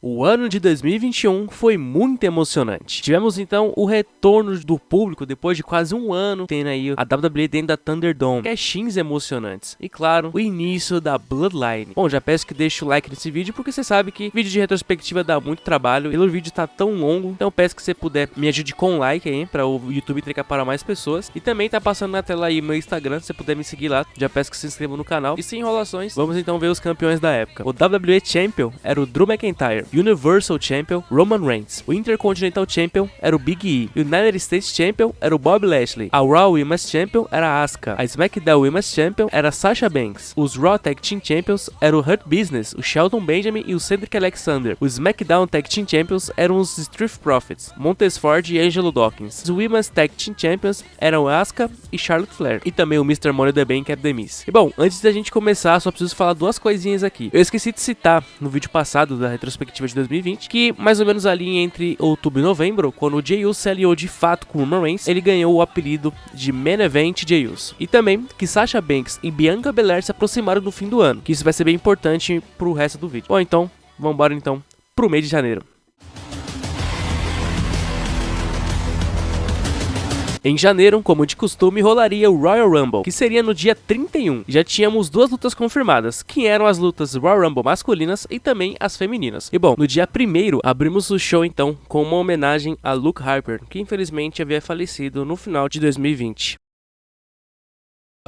O ano de 2021 foi muito emocionante. Tivemos então o retorno do público depois de quase um ano tendo aí a WWE dentro da Thunderdome, cash-ins emocionantes e claro, o início da Bloodline. Bom, já peço que deixe o like nesse vídeo porque você sabe que vídeo de retrospectiva dá muito trabalho, pelo vídeo tá tão longo, então peço que você puder me ajude com um like aí para o YouTube entregar para mais pessoas e também tá passando na tela aí meu Instagram, se você puder me seguir lá, já peço que se inscreva no canal e sem enrolações, vamos então ver os campeões da época. O WWE Champion era o Drew McIntyre, Universal Champion, Roman Reigns. O Intercontinental Champion era o Big E. O United States Champion era o Bob Lashley. A Raw Women's Champion era a Asuka. A SmackDown Women's Champion era a Sasha Banks. Os Raw Tag Team Champions eram o Hurt Business, o Shelton Benjamin e o Cedric Alexander. Os SmackDown Tag Team Champions eram os Street Profits, Montez Ford e Angelo Dawkins. Os Women's Tag Team Champions eram Asuka e Charlotte Flair. E também o Mr. Money in the Bank, The Miz. E bom, antes da gente começar, só preciso falar duas coisinhas aqui. Eu esqueci de citar no vídeo passado da retrospectiva de 2020 que mais ou menos ali entre outubro e novembro, quando o Jey Uso se aliou de fato com o Roman Reigns, ele ganhou o apelido de Main Event Jey Uso. E também que Sasha Banks e Bianca Belair se aproximaram no fim do ano, que isso vai ser bem importante pro resto do vídeo. Bom, então, vambora então pro mês de janeiro. Em janeiro, como de costume, rolaria o Royal Rumble, que seria no dia 31. Já tínhamos duas lutas confirmadas, que eram as lutas Royal Rumble masculinas e também as femininas. E bom, no dia 1º, abrimos o show então com uma homenagem a Luke Harper, que infelizmente havia falecido no final de 2020.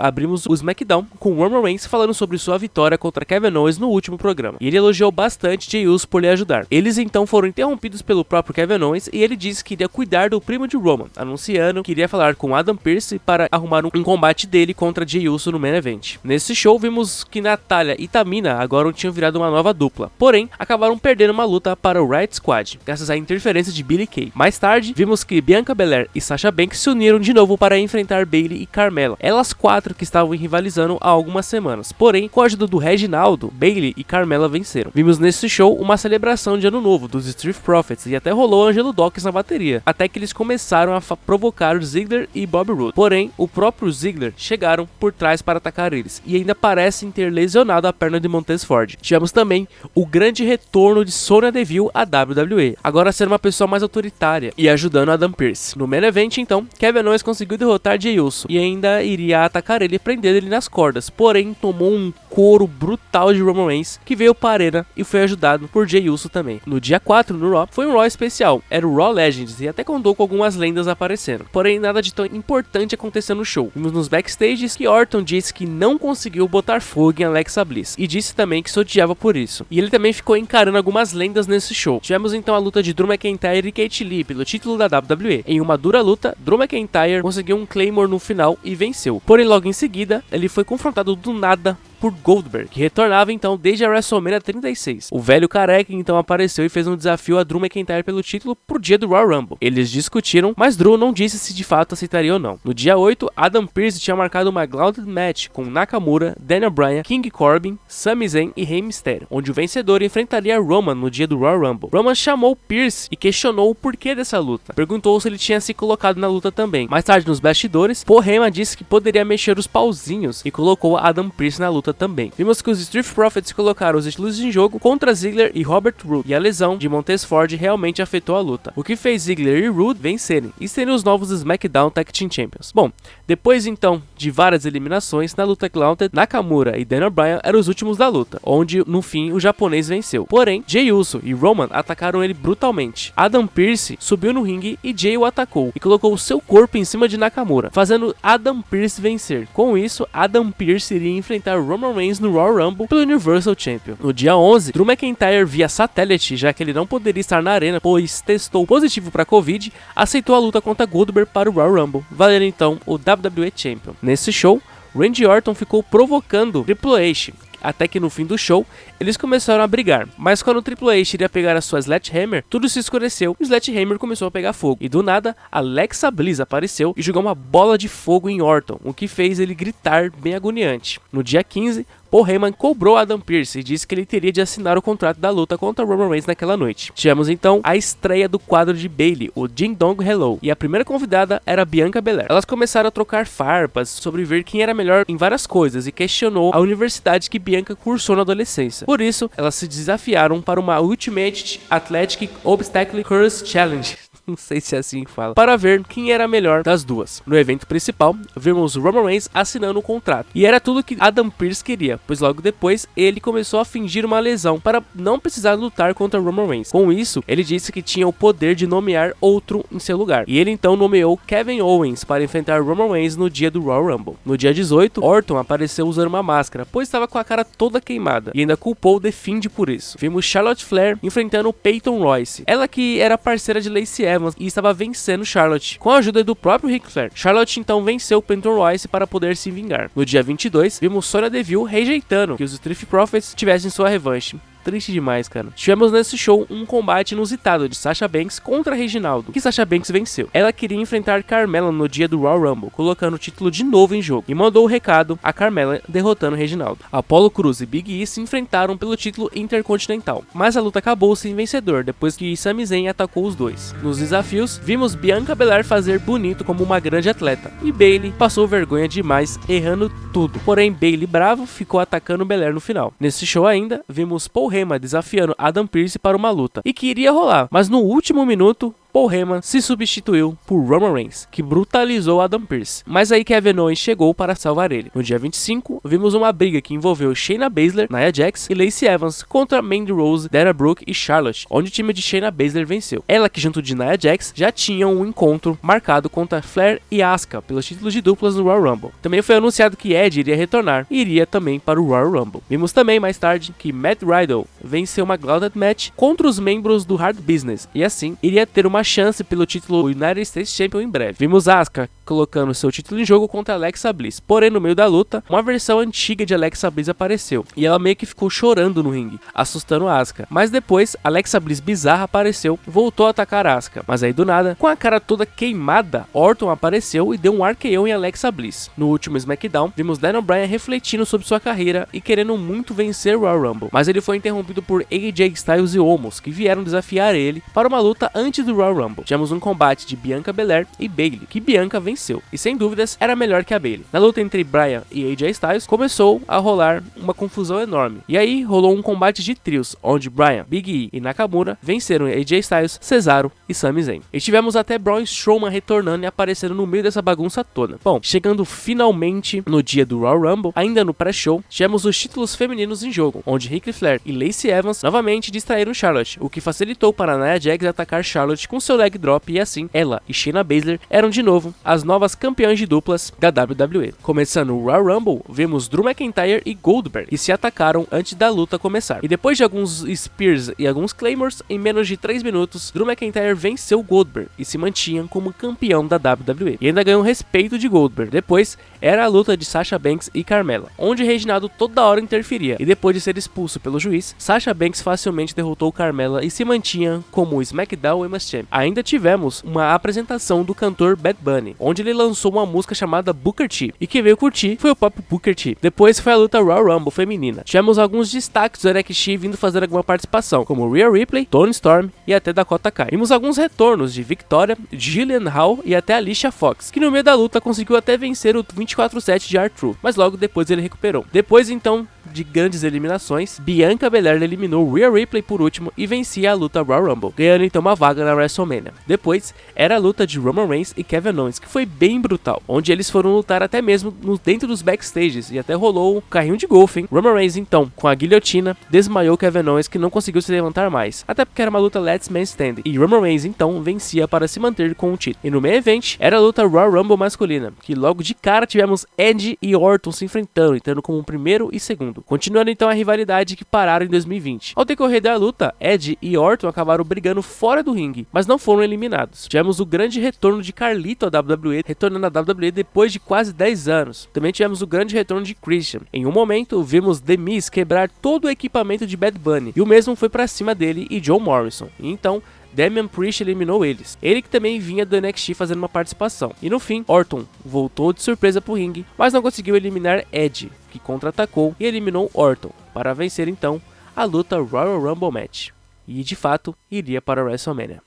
Abrimos o SmackDown com Roman Reigns falando sobre sua vitória contra Kevin Owens no último programa. E ele elogiou bastante Jey Uso por lhe ajudar. Eles então foram interrompidos pelo próprio Kevin Owens e ele disse que iria cuidar do primo de Roman, anunciando que iria falar com Adam Pearce para arrumar um combate dele contra Jey Uso no Main Event. Nesse show vimos que Natalya e Tamina agora tinham virado uma nova dupla, porém acabaram perdendo uma luta para o Riot Squad, graças à interferência de Billie Kay. Mais tarde, vimos que Bianca Belair e Sasha Banks se uniram de novo para enfrentar Bayley e Carmella. Elas quatro que estavam rivalizando há algumas semanas. Porém, com a ajuda do Reginaldo, Bayley e Carmella venceram. Vimos nesse show uma celebração de ano novo dos Street Profits e até rolou Angelo Dawkins na bateria, até que eles começaram a provocar o Ziggler e Bobby Roode. Porém, o próprio Ziggler chegaram por trás para atacar eles e ainda parecem ter lesionado a perna de Montez Ford. Tivemos também o grande retorno de Sonya Deville à WWE, agora sendo uma pessoa mais autoritária e ajudando Adam Pearce. No Main Event, então, Kevin Owens conseguiu derrotar Jey Uso e ainda iria atacar ele prendendo ele nas cordas, porém tomou um couro brutal de Roman Reigns, que veio para a arena e foi ajudado por Jey Uso também. No dia 4, no Raw, foi um Raw especial, era o Raw Legends e até contou com algumas lendas aparecendo, porém nada de tão importante aconteceu no show. Vimos nos backstages que Orton disse que não conseguiu botar fogo em Alexa Bliss e disse também que se odiava por isso, e ele também ficou encarando algumas lendas nesse show. Tivemos então a luta de Drew McIntyre e Katie Lee pelo título da WWE. Em uma dura luta, Drew McIntyre conseguiu um Claymore no final e venceu, porém logo em seguida ele foi confrontado do nada por Goldberg, que retornava então desde a WrestleMania 36. O velho careca então apareceu e fez um desafio a Drew McIntyre pelo título pro dia do Royal Rumble. Eles discutiram, mas Drew não disse se de fato aceitaria ou não. No dia 8, Adam Pearce tinha marcado uma Gauntlet Match com Nakamura, Daniel Bryan, King Corbin, Sami Zayn e Rey Mysterio, onde o vencedor enfrentaria Roman no dia do Royal Rumble. Roman chamou Pearce e questionou o porquê dessa luta. Perguntou se ele tinha se colocado na luta também. Mais tarde nos bastidores, Paul Heyman disse que poderia mexer os pauzinhos e colocou Adam Pearce na luta também. Vimos que os Street Profits colocaram os estilos em jogo contra Ziggler e Robert Roode, e a lesão de Montez Ford realmente afetou a luta, o que fez Ziggler e Roode vencerem e serem os novos SmackDown Tag Team Champions. Bom, depois então de várias eliminações na luta Gauntlet, Nakamura e Daniel Bryan eram os últimos da luta, onde no fim o japonês venceu. Porém, Jey Uso e Roman atacaram ele brutalmente. Adam Pearce subiu no ringue e Jey o atacou e colocou o seu corpo em cima de Nakamura, fazendo Adam Pearce vencer. Com isso, Adam Pearce iria enfrentar Roman Reigns no Royal Rumble pelo Universal Champion. No dia 11, Drew McIntyre via satélite, já que ele não poderia estar na arena pois testou positivo para Covid, aceitou a luta contra Goldberg para o Royal Rumble, valendo então o WWE Champion. Nesse show, Randy Orton ficou provocando Triple H, até que no fim do show, eles começaram a brigar, mas quando o Triple H iria pegar a sua Sledgehammer, tudo se escureceu e o Sledgehammer começou a pegar fogo, e do nada, Alexa Bliss apareceu e jogou uma bola de fogo em Orton, o que fez ele gritar bem agoniante. No dia 15, Paul Heyman cobrou Adam Pearce e disse que ele teria de assinar o contrato da luta contra Roman Reigns naquela noite. Tivemos então a estreia do quadro de Bayley, o Ding Dong Hello, e a primeira convidada era Bianca Belair. Elas começaram a trocar farpas sobre ver quem era melhor em várias coisas e questionou a universidade que Bianca cursou na adolescência. Por isso, elas se desafiaram para uma Ultimate Athletic Obstacle Course Challenge. Não sei se é assim que fala. Para ver quem era a melhor das duas. No evento principal, vimos Roman Reigns assinando um contrato. E era tudo que Adam Pearce queria, pois logo depois ele começou a fingir uma lesão para não precisar lutar contra Roman Reigns. Com isso, ele disse que tinha o poder de nomear outro em seu lugar. E ele então nomeou Kevin Owens para enfrentar Roman Reigns no dia do Royal Rumble. No dia 18, Orton apareceu usando uma máscara, pois estava com a cara toda queimada, e ainda culpou The Fiend por isso. Vimos Charlotte Flair enfrentando Peyton Royce. Ela que era parceira de Lacey Evans e estava vencendo Charlotte, com a ajuda do próprio Ric Flair. Charlotte então venceu Peyton Royce para poder se vingar. No dia 22, vimos Sonya Deville rejeitando que os Street Profits tivessem sua revanche. Triste demais, cara. Tivemos nesse show um combate inusitado de Sasha Banks contra Reginaldo, que Sasha Banks venceu. Ela queria enfrentar Carmella no dia do Royal Rumble, colocando o título de novo em jogo, e mandou o recado a Carmella derrotando Reginaldo. Apollo Crews e Big E se enfrentaram pelo título intercontinental, mas a luta acabou sem vencedor, depois que Sami Zayn atacou os dois. Nos desafios, vimos Bianca Belair fazer bonito como uma grande atleta, e Bayley passou vergonha demais, errando tudo. Porém, Bayley bravo ficou atacando Belair no final. Nesse show ainda, vimos Paul Heyman desafiando Adam Pearce para uma luta, e que iria rolar, mas no último minuto, Paul Heyman se substituiu por Roman Reigns, que brutalizou Adam Pearce. Mas aí Kevin Owens chegou para salvar ele. No dia 25, vimos uma briga que envolveu Shayna Baszler, Nia Jax e Lacey Evans contra Mandy Rose, Dana Brooke e Charlotte, onde o time de Shayna Baszler venceu. Ela que junto de Nia Jax já tinham um encontro marcado contra Flair e Asuka pelos títulos de duplas no Royal Rumble. Também foi anunciado que Edge iria retornar e iria também para o Royal Rumble. Vimos também mais tarde que Matt Riddle venceu uma Gauntlet Match contra os membros do Hard Business e assim iria ter uma chance pelo título United States Champion em breve. Vimos Asuka colocando seu título em jogo contra Alexa Bliss. Porém, no meio da luta, uma versão antiga de Alexa Bliss apareceu e ela meio que ficou chorando no ringue, assustando Asuka. Mas depois, Alexa Bliss bizarra apareceu, voltou a atacar Asuka. Mas aí do nada, com a cara toda queimada, Orton apareceu e deu um RKO em Alexa Bliss. No último SmackDown, vimos Daniel Bryan refletindo sobre sua carreira e querendo muito vencer o Royal Rumble. Mas ele foi interrompido por AJ Styles e Omos, que vieram desafiar ele para uma luta antes do Royal Rumble. Tivemos um combate de Bianca Belair e Bayley, que Bianca venceu, e sem dúvidas era melhor que a Bayley. Na luta entre Bryan e AJ Styles, começou a rolar uma confusão enorme, e aí rolou um combate de trios, onde Bryan, Big E e Nakamura venceram AJ Styles, Cesaro e Sami Zayn. E tivemos até Braun Strowman retornando e aparecendo no meio dessa bagunça toda. Bom, chegando finalmente no dia do Royal Rumble, ainda no pré-show, tivemos os títulos femininos em jogo, onde Ric Flair e Lacey Evans novamente distraíram Charlotte, o que facilitou para Nia Jax atacar Charlotte com seu leg drop, e assim ela e Shayna Baszler eram de novo as novas campeãs de duplas da WWE. Começando o Royal Rumble, vimos Drew McIntyre e Goldberg, que se atacaram antes da luta começar. E depois de alguns Spears e alguns Claymores, em menos de 3 minutos, Drew McIntyre venceu Goldberg e se mantinha como campeão da WWE. E ainda ganhou respeito de Goldberg. Depois era a luta de Sasha Banks e Carmella, onde Reginaldo toda hora interferia. E depois de ser expulso pelo juiz, Sasha Banks facilmente derrotou Carmella e se mantinha como o SmackDown Women's Champion. Ainda tivemos uma apresentação do cantor Bad Bunny, onde ele lançou uma música chamada Booker T, e quem veio curtir foi o próprio Booker T. Depois foi a luta Royal Rumble feminina. Tivemos alguns destaques do NXT vindo fazer alguma participação, como Rhea Ripley, Toni Storm e até Dakota Kai. Vimos alguns retornos de Victoria, Jillian Hall e até Alicia Fox, que no meio da luta conseguiu até vencer o 24/7 de R-Truth, mas logo depois ele recuperou. Depois então de grandes eliminações, Bianca Belair eliminou Rhea Ripley por último e vencia a luta Royal Rumble, ganhando então uma vaga na WrestleMania. Depois era a luta de Roman Reigns e Kevin Owens, que foi bem brutal, onde eles foram lutar até mesmo dentro dos backstages e até rolou um carrinho de golfe, hein? Roman Reigns então, com a guilhotina, desmaiou Kevin Owens, que não conseguiu se levantar mais, até porque era uma luta Last Man Standing, e Roman Reigns então vencia para se manter com o título. E no main event era a luta Royal Rumble masculina, que logo de cara tivemos Edge e Orton se enfrentando, entrando como primeiro e segundo. Continuando então a rivalidade que pararam em 2020. Ao decorrer da luta, Edge e Orton acabaram brigando fora do ringue, mas não foram eliminados. Tivemos o grande retorno de Carlito à WWE, retornando à WWE depois de quase 10 anos. Também tivemos o grande retorno de Christian. Em um momento, vimos The Miz quebrar todo o equipamento de Bad Bunny, e o mesmo foi pra cima dele e John Morrison. E então, Damian Priest eliminou eles. Ele que também vinha do NXT fazendo uma participação. E no fim, Orton voltou de surpresa pro ringue, mas não conseguiu eliminar Edge, que contra-atacou e eliminou Orton, para vencer então a luta Royal Rumble Match. E de fato, iria para a WrestleMania.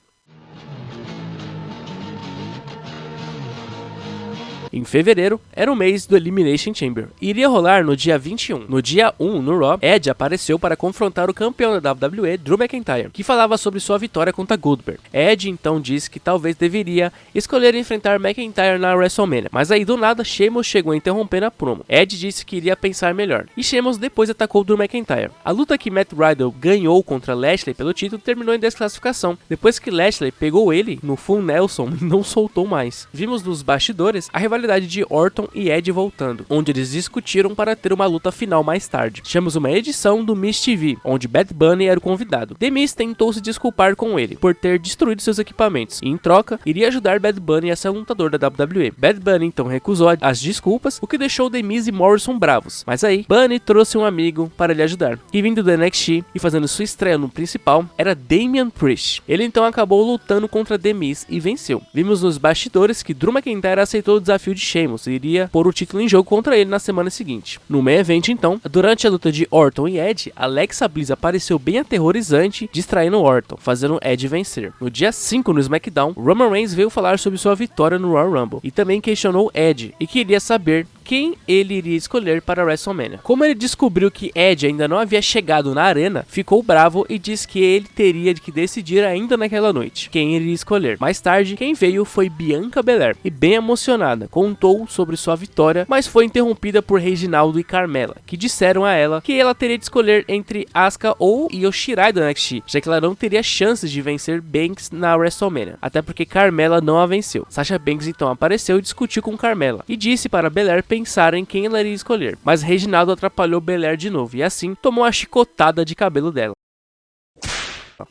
Em fevereiro, era o mês do Elimination Chamber. Iria rolar no dia 21. No dia 1, no Raw, Edge apareceu para confrontar o campeão da WWE, Drew McIntyre, que falava sobre sua vitória contra Goldberg. Edge então disse que talvez deveria escolher enfrentar McIntyre na WrestleMania, mas aí do nada, Sheamus chegou interrompendo a promo. Edge disse que iria pensar melhor, e Sheamus depois atacou Drew McIntyre. A luta que Matt Riddle ganhou contra Lashley pelo título terminou em desclassificação, depois que Lashley pegou ele no Full Nelson e não soltou mais. Vimos nos bastidores a rivalidade de Orton e Edge voltando, onde eles discutiram para ter uma luta final mais tarde. Tivemos uma edição do Miz TV, onde Bad Bunny era o convidado. The Miz tentou se desculpar com ele por ter destruído seus equipamentos e, em troca, iria ajudar Bad Bunny a ser lutador da WWE. Bad Bunny então recusou as desculpas, o que deixou The Miz e Morrison bravos. Mas aí, Bunny trouxe um amigo para lhe ajudar. E vindo do NXT e fazendo sua estreia no principal, era Damian Priest. Ele então acabou lutando contra The Miz e venceu. Vimos nos bastidores que Drew McIntyre aceitou o desafio de Sheamus e iria pôr o título em jogo contra ele na semana seguinte. No main event então, durante a luta de Orton e Edge, Alexa Bliss apareceu bem aterrorizante, distraindo Orton, fazendo Edge vencer. No dia 5 no SmackDown, Roman Reigns veio falar sobre sua vitória no Royal Rumble e também questionou Edge e queria saber quem ele iria escolher para a WrestleMania. Como ele descobriu que Edge ainda não havia chegado na arena, ficou bravo e disse que ele teria que decidir ainda naquela noite quem ele iria escolher. Mais tarde, quem veio foi Bianca Belair e, bem emocionada, contou sobre sua vitória, mas foi interrompida por Reginaldo e Carmella, que disseram a ela que ela teria de escolher entre Asuka ou Io Shirai do NXT, já que ela não teria chances de vencer Banks na WrestleMania, até porque Carmella não a venceu. Sasha Banks então apareceu e discutiu com Carmella e disse para Belair pensar em quem ela iria escolher, mas Reginaldo atrapalhou Belair de novo e assim tomou a chicotada de cabelo dela.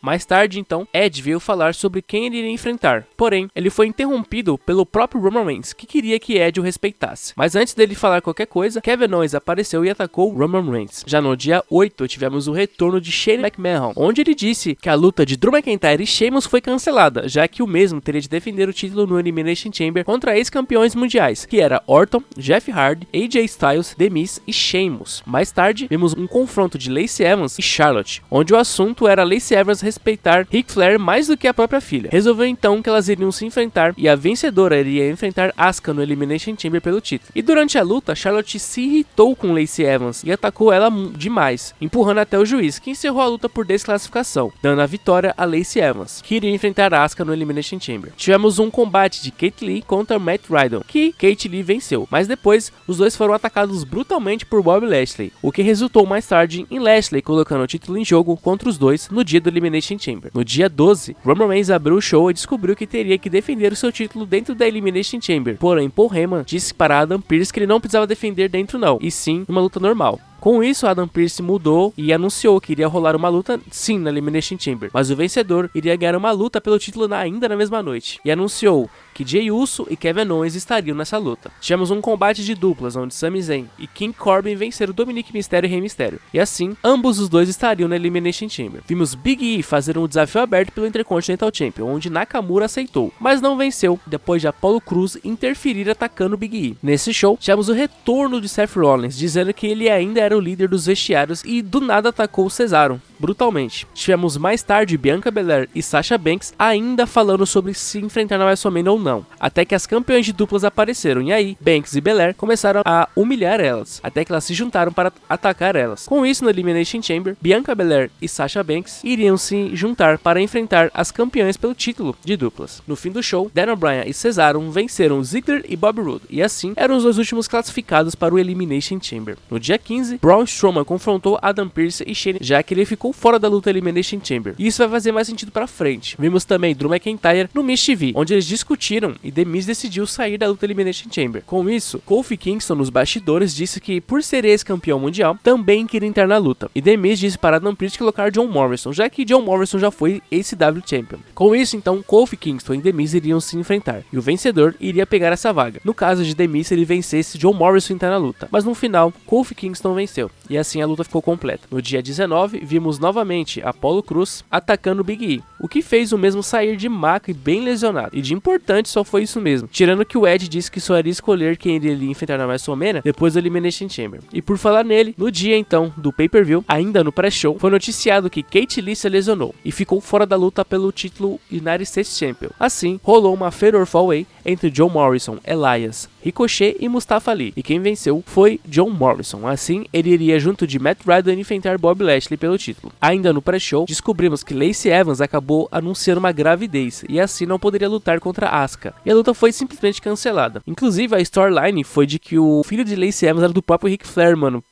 Mais tarde, então, Edge veio falar sobre quem ele iria enfrentar, porém, ele foi interrompido pelo próprio Roman Reigns, que queria que Edge o respeitasse. Mas antes dele falar qualquer coisa, Kevin Owens apareceu e atacou Roman Reigns. Já no dia 8, tivemos o retorno de Shane McMahon, onde ele disse que a luta de Drew McIntyre e Sheamus foi cancelada, já que o mesmo teria de defender o título no Elimination Chamber contra ex-campeões mundiais, que era Orton, Jeff Hardy, AJ Styles, The Miz e Sheamus. Mais tarde, vimos um confronto de Lacey Evans e Charlotte, onde o assunto era Lacey Evans respeitar Ric Flair mais do que a própria filha. Resolveu então que elas iriam se enfrentar e a vencedora iria enfrentar Asuka no Elimination Chamber pelo título. E durante a luta, Charlotte se irritou com Lacey Evans e atacou ela demais, empurrando até o juiz, que encerrou a luta por desclassificação, dando a vitória a Lacey Evans, que iria enfrentar Asuka no Elimination Chamber. Tivemos um combate de Kate Lee contra Matt Riddle, que Kate Lee venceu, mas depois os dois foram atacados brutalmente por Bobby Lashley, o que resultou mais tarde em Lashley colocando o título em jogo contra os dois no dia do Elimination Chamber. No dia 12, Roman Reigns abriu o show e descobriu que teria que defender o seu título dentro da Elimination Chamber. Porém, Paul Heyman disse para Adam Pearce que ele não precisava defender dentro não, e sim uma luta normal. Com isso, Adam Pearce mudou e anunciou que iria rolar uma luta sim na Elimination Chamber, mas o vencedor iria ganhar uma luta pelo título ainda na mesma noite. E anunciou que Jey Uso e Kevin Owens estariam nessa luta. Tivemos um combate de duplas, onde Sami Zayn e King Corbin venceram Dominic Mysterio e Rey Mysterio. E assim, ambos os dois estariam na Elimination Chamber. Vimos Big E fazer um desafio aberto pelo Intercontinental Champion, onde Nakamura aceitou, mas não venceu, depois de Apollo Crews interferir atacando Big E. Nesse show, tivemos o retorno de Seth Rollins, dizendo que ele ainda era o líder dos vestiários e do nada atacou Cesaro brutalmente. Tivemos mais tarde Bianca Belair e Sasha Banks ainda falando sobre se enfrentar na WrestleMania ou não, até que as campeãs de duplas apareceram e aí Banks e Belair começaram a humilhar elas, até que elas se juntaram para atacar elas. Com isso, no Elimination Chamber, Bianca Belair e Sasha Banks iriam se juntar para enfrentar as campeãs pelo título de duplas. No fim do show, Daniel Bryan e Cesaro venceram Ziggler e Bobby Roode, e assim eram os dois últimos classificados para o Elimination Chamber. No dia 15, Braun Strowman confrontou Adam Pearce e Shane, já que ele ficou fora da luta Elimination Chamber. E isso vai fazer mais sentido pra frente. Vimos também Drew McIntyre no Miz TV, onde eles discutiram e The Miz decidiu sair da luta Elimination Chamber. Com isso, Kofi Kingston nos bastidores disse que, por ser ex-campeão mundial, também queria entrar na luta. E The Miz disse para Adam Pearce colocar John Morrison, já que John Morrison já foi ACW Champion. Com isso, então, Kofi Kingston e The Miz iriam se enfrentar, e o vencedor iria pegar essa vaga. No caso de The Miz, se ele vencesse, John Morrison entrar na luta. Mas no final, Kofi Kingston venceu. e assim a luta ficou completa. No dia 19, vimos novamente Apollo Crews atacando Big E, o que fez o mesmo sair de maca e bem lesionado, e de importante só foi isso mesmo, tirando que o Edge disse que só iria escolher quem ele iria enfrentar na WrestleMania depois do Elimination Chamber. E por falar nele, no dia então do pay-per-view, ainda no pré-show, foi noticiado que Kate Lee se lesionou e ficou fora da luta pelo título United States Champion. Assim, rolou uma Fatal 4-Way entre John Morrison, Elias, Ricochet e Mustafa Ali, e quem venceu foi John Morrison. Assim, ele iria junto de Matt Riddle enfrentar Bob Lashley pelo título. Ainda no pré-show, descobrimos que Lacey Evans acabou anunciando uma gravidez e assim não poderia lutar contra Asuka, e a luta foi simplesmente cancelada. Inclusive, a storyline foi de que o filho de Lacey Evans era do próprio Ric Flair, mano.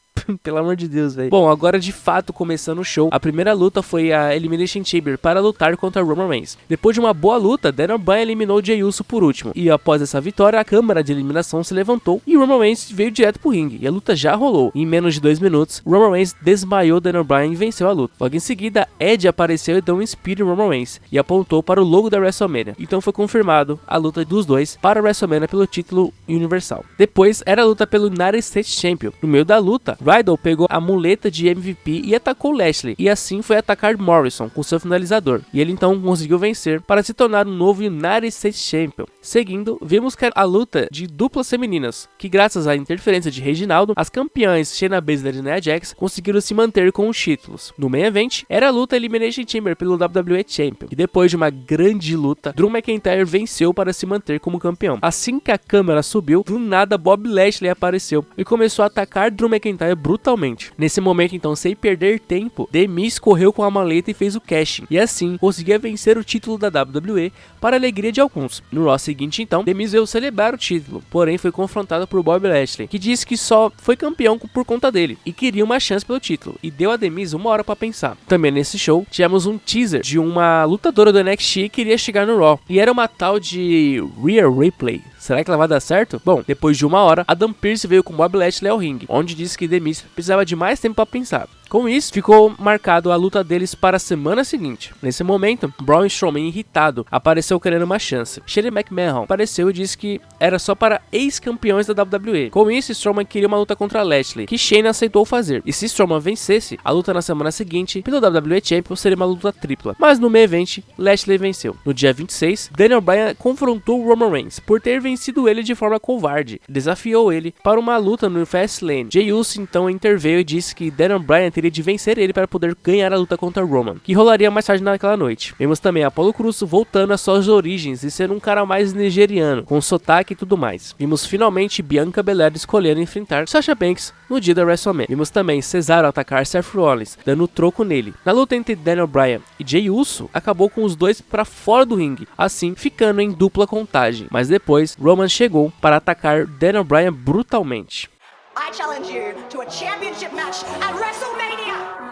Pelo amor de Deus, velho. Bom, agora de fato começando o show, a primeira luta foi a Elimination Chamber para lutar contra Roman Reigns. Depois de uma boa luta, Daniel Bryan eliminou Jey Uso por último, e após essa vitória, a câmara de eliminação se levantou e Roman Reigns veio direto pro ringue, e a luta já rolou. Em menos de 2 minutos, Roman Reigns desmaiou Daniel Bryan e venceu a luta. Logo em seguida, Edge apareceu e deu um spear em Roman Reigns, e apontou para o logo da WrestleMania. Então foi confirmado a luta dos dois para a WrestleMania pelo título universal. Depois, era a luta pelo United States Champion. No meio da luta, Riddle pegou a muleta de MVP e atacou Lashley, e assim foi atacar Morrison com seu finalizador, e ele então conseguiu vencer para se tornar um novo United States Champion. Seguindo, vimos que a luta de duplas femininas, que graças à interferência de Reginaldo, as campeãs Shayna Baszler e Nia Jax conseguiram se manter com os títulos. No main event, era a luta Elimination Chamber pelo WWE Champion, e depois de uma grande luta, Drew McIntyre venceu para se manter como campeão. Assim que a câmera subiu, do nada Bob Lashley apareceu e começou a atacar Drew McIntyre brutalmente. Nesse momento, então, sem perder tempo, The Miz correu com a maleta e fez o cashing, e assim conseguia vencer o título da WWE para a alegria de alguns. No Raw seguinte, então, The Miz veio celebrar o título, porém foi confrontado por Bob Lashley, que disse que só foi campeão por conta dele e queria uma chance pelo título, e deu a The Miz 1 hora para pensar. Também nesse show, tivemos um teaser de uma lutadora do NXT que iria chegar no Raw, e era uma tal de Rhea Ripley. Será que ela vai dar certo? Bom, depois de 1 hora, Adam Pearce veio com Bob Lashley ao ringue, onde disse que The Miz precisava de mais tempo para pensar. Com isso, ficou marcado a luta deles para a semana seguinte. Nesse momento, Braun Strowman, irritado, apareceu querendo uma chance. Shane McMahon apareceu e disse que era só para ex-campeões da WWE. Com isso, Strowman queria uma luta contra Lashley, que Shane aceitou fazer. E se Strowman vencesse, a luta na semana seguinte, pelo WWE Champion, seria uma luta tripla. Mas no main event, Lashley venceu. No dia 26, Daniel Bryan confrontou Roman Reigns por ter vencido ele de forma covarde. Desafiou ele para uma luta no Fastlane. Jey Uso então interveio e disse que Daniel Bryan teria de vencer ele para poder ganhar a luta contra Roman, que rolaria mais tarde naquela noite. Vimos também Apollo Crews voltando às suas origens e ser um cara mais nigeriano, com sotaque e tudo mais. Vimos finalmente Bianca Belair escolhendo enfrentar Sasha Banks no dia da WrestleMania. Vimos também Cesaro atacar Seth Rollins, dando troco nele. Na luta entre Daniel Bryan e Jey Uso, acabou com os dois para fora do ringue, assim ficando em dupla contagem. Mas depois, Roman chegou para atacar Daniel Bryan brutalmente. I challenge you to a championship match at WrestleMania!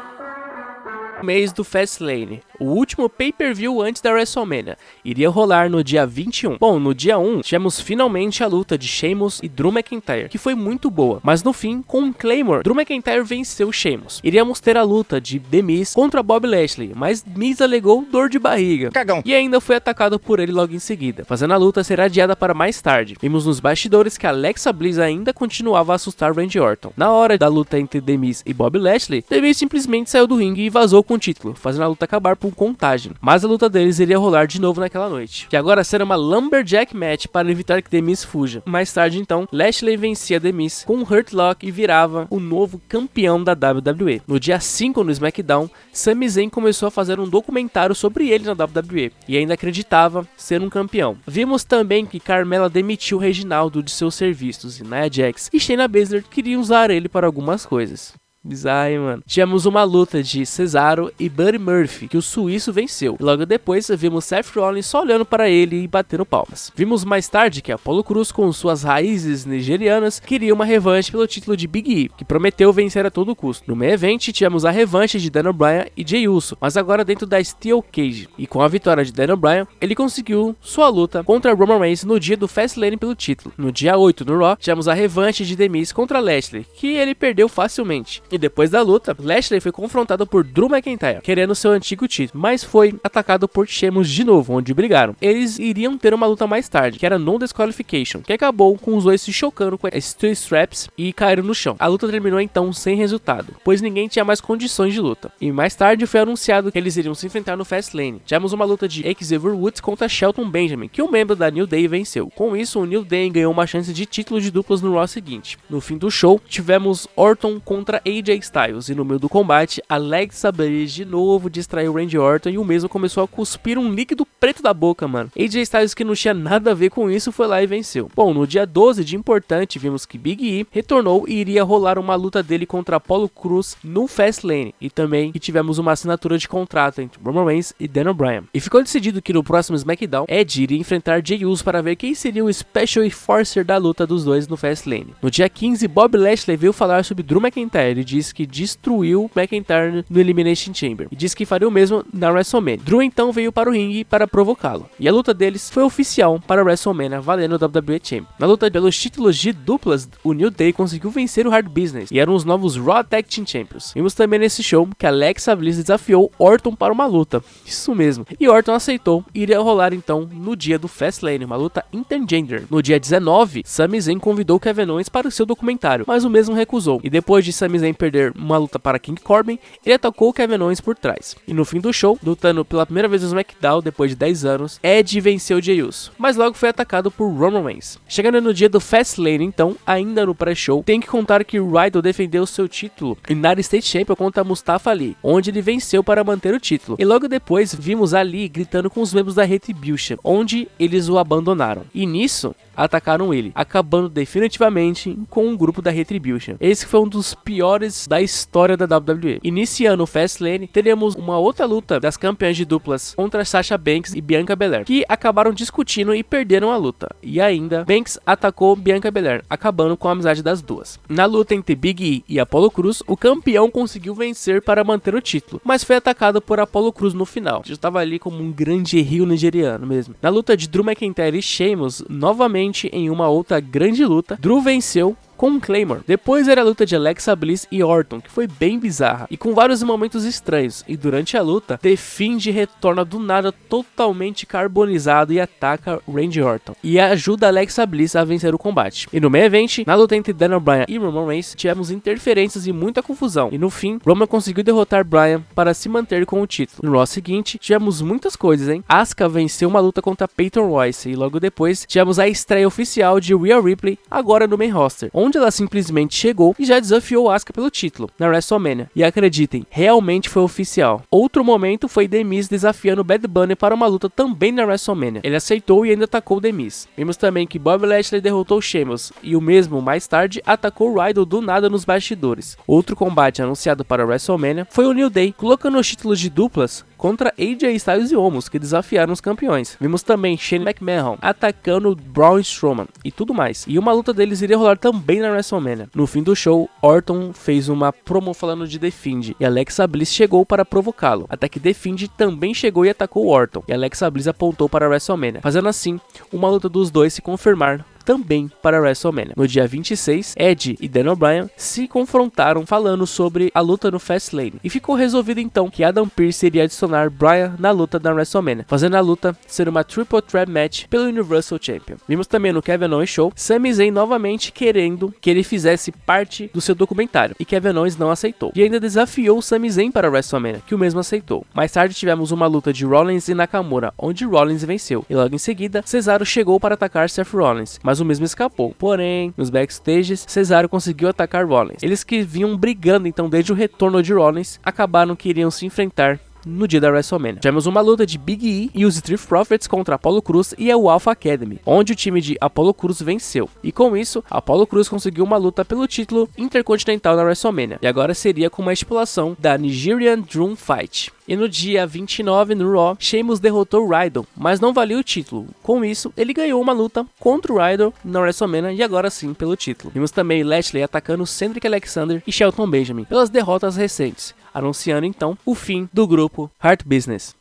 Mês do Fastlane, o último pay-per-view antes da WrestleMania, iria rolar no dia 21. Bom, no dia 1, tivemos finalmente a luta de Sheamus e Drew McIntyre, que foi muito boa, mas no fim, com um Claymore, Drew McIntyre venceu Sheamus. Iríamos ter a luta de The Miz contra Bob Lashley, mas Miz alegou dor de barriga, cagão, e ainda foi atacado por ele logo em seguida, fazendo a luta ser adiada para mais tarde. Vimos nos bastidores que Alexa Bliss ainda continuava a assustar Randy Orton. Na hora da luta entre The Miz e Bob Lashley, The Miz simplesmente saiu do ringue e vazou com o título, fazendo a luta acabar por contagem. Mas a luta deles iria rolar de novo naquela noite, que agora será uma Lumberjack Match para evitar que The Miz fuja. Mais tarde então, Lashley vencia The Miz com um Hurt Lock e virava o novo campeão da WWE. No dia 5 no SmackDown, Sami Zayn começou a fazer um documentário sobre ele na WWE e ainda acreditava ser um campeão. Vimos também que Carmella demitiu Reginaldo de seus serviços e Nia Jax e Shayna Baszler queriam usar ele para algumas coisas. Bizarro, hein, mano. Tivemos uma luta de Cesaro e Buddy Murphy, que o suíço venceu. E logo depois, vimos Seth Rollins só olhando para ele e batendo palmas. Vimos mais tarde que Apollo Crews, com suas raízes nigerianas, queria uma revanche pelo título de Big E, que prometeu vencer a todo custo. No main event, tivemos a revanche de Daniel Bryan e Jey Uso, mas agora dentro da Steel Cage. E com a vitória de Daniel Bryan, ele conseguiu sua luta contra Roman Reigns no dia do Fastlane pelo título. No dia 8 no Raw, tivemos a revanche de The Miz contra Lashley, que ele perdeu facilmente. E E depois da luta, Lashley foi confrontado por Drew McIntyre, querendo seu antigo título, mas foi atacado por Sheamus de novo, onde brigaram. Eles iriam ter uma luta mais tarde, que era no disqualification, que acabou com os dois se chocando com as steel straps e caíram no chão. A luta terminou então sem resultado, pois ninguém tinha mais condições de luta. E mais tarde foi anunciado que eles iriam se enfrentar no Fastlane. Tivemos uma luta de Xavier Woods contra Shelton Benjamin, que um membro da New Day venceu. Com isso, o New Day ganhou uma chance de título de duplas no Raw seguinte. No fim do show, tivemos Orton contra AJ Styles, e no meio do combate, Alexa Bliss de novo distraiu Randy Orton e o mesmo começou a cuspir um líquido preto da boca, mano. AJ Styles, que não tinha nada a ver com isso, foi lá e venceu. Bom, no dia 12 de importante, vimos que Big E retornou e iria rolar uma luta dele contra Apollo Crews no Fastlane, e também que tivemos uma assinatura de contrato entre Roman Reigns e Daniel Bryan. E ficou decidido que no próximo SmackDown, Edge iria enfrentar Jey Uso para ver quem seria o Special Enforcer da luta dos dois no Fastlane. No dia 15, Bob Lashley veio falar sobre Drew McIntyre e disse que destruiu McIntyre no Elimination Chamber, e disse que faria o mesmo na WrestleMania. Drew então veio para o ringue para provocá-lo, e a luta deles foi oficial para a WrestleMania, valendo o WWE Champion. Na luta pelos títulos de duplas, o New Day conseguiu vencer o Hard Business e eram os novos Raw Tag Team Champions. Vimos também nesse show que Alexa Bliss desafiou Orton para uma luta, isso mesmo, e Orton aceitou e iria rolar então no dia do Fastlane, uma luta intergender. No dia 19, Sami Zayn convidou Kevin Owens para o seu documentário, mas o mesmo recusou, e depois de Sami Zayn perder uma luta para King Corbin, ele atacou Kevin Owens por trás. E no fim do show, lutando pela primeira vez no SmackDown depois de 10 anos, Edge venceu Jey Uso, mas logo foi atacado por Roman Reigns. Chegando no dia do Fastlane então, ainda no pré-show, tem que contar que Riddle defendeu seu título United States Champion contra Mustafa Ali, onde ele venceu para manter o título. E logo depois vimos Ali gritando com os membros da Retribution, onde eles o abandonaram. E nisso, atacaram ele, acabando definitivamente com o grupo da Retribution. Esse foi um dos piores da história da WWE. Iniciando o Fastlane, teríamos uma outra luta das campeãs de duplas contra Sasha Banks e Bianca Belair, que acabaram discutindo e perderam a luta. E ainda, Banks atacou Bianca Belair, acabando com a amizade das duas. Na luta entre Big E e Apollo Crews, o campeão conseguiu vencer para manter o título, mas foi atacado por Apollo Crews no final. Já estava ali como um grande rio nigeriano mesmo. Na luta de Drew McIntyre e Sheamus, novamente em uma outra grande luta, Drew venceu com um Claymore. Depois era a luta de Alexa Bliss e Orton, que foi bem bizarra e com vários momentos estranhos, e durante a luta, The Fiend retorna do nada totalmente carbonizado e ataca Randy Orton e ajuda Alexa Bliss a vencer o combate. E no main event, na luta entre Daniel Bryan e Roman Reigns, tivemos interferências e muita confusão, e no fim, Roman conseguiu derrotar Bryan para se manter com o título. No Raw seguinte, tivemos muitas coisas, hein? Asuka venceu uma luta contra Peyton Royce, e logo depois, tivemos a estreia oficial de Rhea Ripley, agora no main roster, onde ela simplesmente chegou e já desafiou Asuka pelo título na WrestleMania. E acreditem, realmente foi oficial. Outro momento foi The Miz desafiando Bad Bunny para uma luta também na WrestleMania. Ele aceitou e ainda atacou The Miz. Vimos também que Bob Lashley derrotou Sheamus e o mesmo mais tarde atacou Riddle do nada nos bastidores. Outro combate anunciado para a WrestleMania foi o New Day colocando os títulos de duplas contra AJ Styles e Omos, que desafiaram os campeões. Vimos também Shane McMahon atacando Braun Strowman e tudo mais. E uma luta deles iria rolar também na WrestleMania. No fim do show, Orton fez uma promo falando de The Fiend e Alexa Bliss chegou para provocá-lo, até que The Fiend também chegou e atacou Orton, e Alexa Bliss apontou para a WrestleMania, fazendo assim uma luta dos dois se confirmar também para a WrestleMania. No dia 26, Edge e Daniel Bryan se confrontaram falando sobre a luta no Fastlane, e ficou resolvido então que Adam Pearce iria adicionar Bryan na luta da WrestleMania, fazendo a luta ser uma Triple Threat Match pelo Universal Champion. Vimos também no Kevin Owens Show, Sami Zayn novamente querendo que ele fizesse parte do seu documentário, e Kevin Owens não aceitou, e ainda desafiou Sami Zayn para a WrestleMania, que o mesmo aceitou. Mais tarde tivemos uma luta de Rollins e Nakamura, onde Rollins venceu, e logo em seguida, Cesaro chegou para atacar Seth Rollins, mas o mesmo escapou. Porém, nos backstages, Cesaro conseguiu atacar Rollins. Eles que vinham brigando então desde o retorno de Rollins, acabaram que iriam se enfrentar no dia da WrestleMania. Tivemos uma luta de Big E e os Street Profits contra Apollo Crews e o Alpha Academy, onde o time de Apollo Crews venceu. E com isso, Apollo Crews conseguiu uma luta pelo título intercontinental na WrestleMania. E agora seria com uma estipulação da Nigerian Dream Fight. E no dia 29 no Raw, Sheamus derrotou Riddle, mas não valia o título. Com isso, ele ganhou uma luta contra o Riddle na WrestleMania e agora sim pelo título. Vimos também Lashley atacando Cedric Alexander e Shelton Benjamin pelas derrotas recentes, anunciando então o fim do grupo Hurt Business.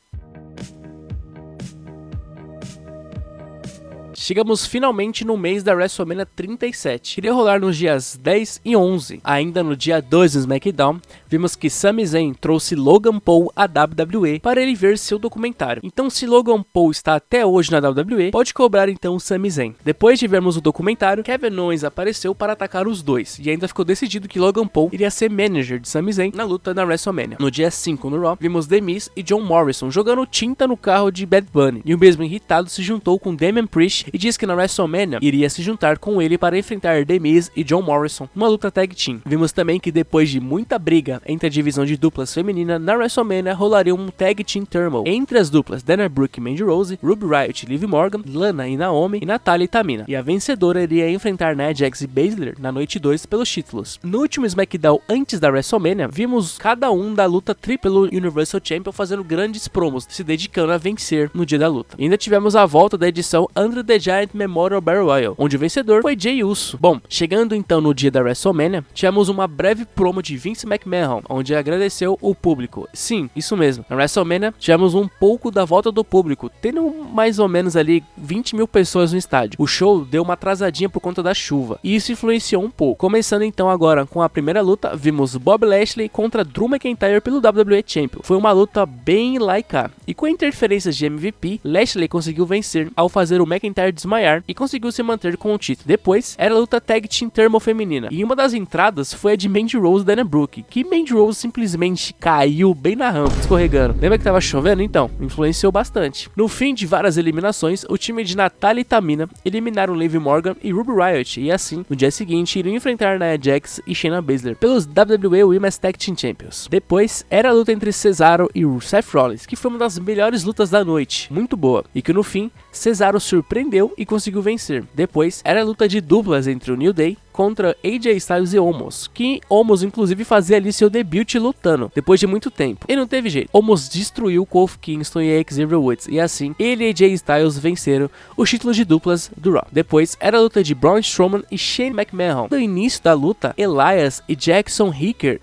Chegamos finalmente no mês da WrestleMania 37. Iria rolar nos dias 10 e 11. Ainda no dia 2 do SmackDown, vimos que Sami Zayn trouxe Logan Paul à WWE para ele ver seu documentário. Então, se Logan Paul está até hoje na WWE, pode cobrar então o Sami Zayn. Depois de vermos o documentário, Kevin Owens apareceu para atacar os dois, e ainda ficou decidido que Logan Paul iria ser manager de Sami Zayn na luta na WrestleMania. No dia 5 no Raw, vimos The Miz e John Morrison jogando tinta no carro de Bad Bunny, e o mesmo irritado se juntou com Damian Priest e disse que na WrestleMania iria se juntar com ele para enfrentar The Miz e John Morrison numa luta tag team. Vimos também que depois de muita briga entre a divisão de duplas feminina, na WrestleMania rolaria um tag team turmoil entre as duplas Dana Brooke e Mandy Rose, Ruby Riott e Liv Morgan, Lana e Naomi, e Natalya e Tamina. E a vencedora iria enfrentar Nia Jax e Baszler na noite 2 pelos títulos. No último SmackDown antes da WrestleMania, vimos cada um da luta triplo Universal Champion fazendo grandes promos, se dedicando a vencer no dia da luta. E ainda tivemos a volta da edição Andre the Giant Memorial Battle Royal, onde o vencedor foi Jey Uso. Bom, chegando então no dia da WrestleMania, tivemos uma breve promo de Vince McMahon, onde agradeceu o público. Sim, isso mesmo. Na WrestleMania, tivemos um pouco da volta do público, tendo mais ou menos ali 20 mil pessoas no estádio. O show deu uma atrasadinha por conta da chuva, e isso influenciou um pouco. Começando então agora com a primeira luta, vimos Bob Lashley contra Drew McIntyre pelo WWE Champion. Foi uma luta bem laica, e com interferências de MVP, Lashley conseguiu vencer ao fazer o McIntyre desmaiar e conseguiu se manter com o título. Depois, era a luta Tag Team Turmoil feminina, e uma das entradas foi a de Mandy Rose e Dana Brooke, que Mandy Rose simplesmente caiu bem na rampa, escorregando. Lembra que tava chovendo? Então, influenciou bastante. No fim de várias eliminações, o time de Natalya e Tamina eliminaram Liv Morgan e Ruby Riott, e assim, no dia seguinte, iriam enfrentar Nia Jax e Shayna Baszler pelos WWE Women's Tag Team Champions. Depois, era a luta entre Cesaro e Seth Rollins, que foi uma das melhores lutas da noite, muito boa, e que no fim, Cesaro surpreendeu e conseguiu vencer. Depois, era a luta de duplas entre o New Day contra AJ Styles e Omos, que Omos inclusive fazia ali seu debut lutando, depois de muito tempo. E não teve jeito, Omos destruiu Kofi Kingston e Xavier Woods, e assim, ele e AJ Styles venceram os títulos de duplas do Raw. Depois, era a luta de Braun Strowman e Shane McMahon. No início da luta, Elias e Jackson Hicker,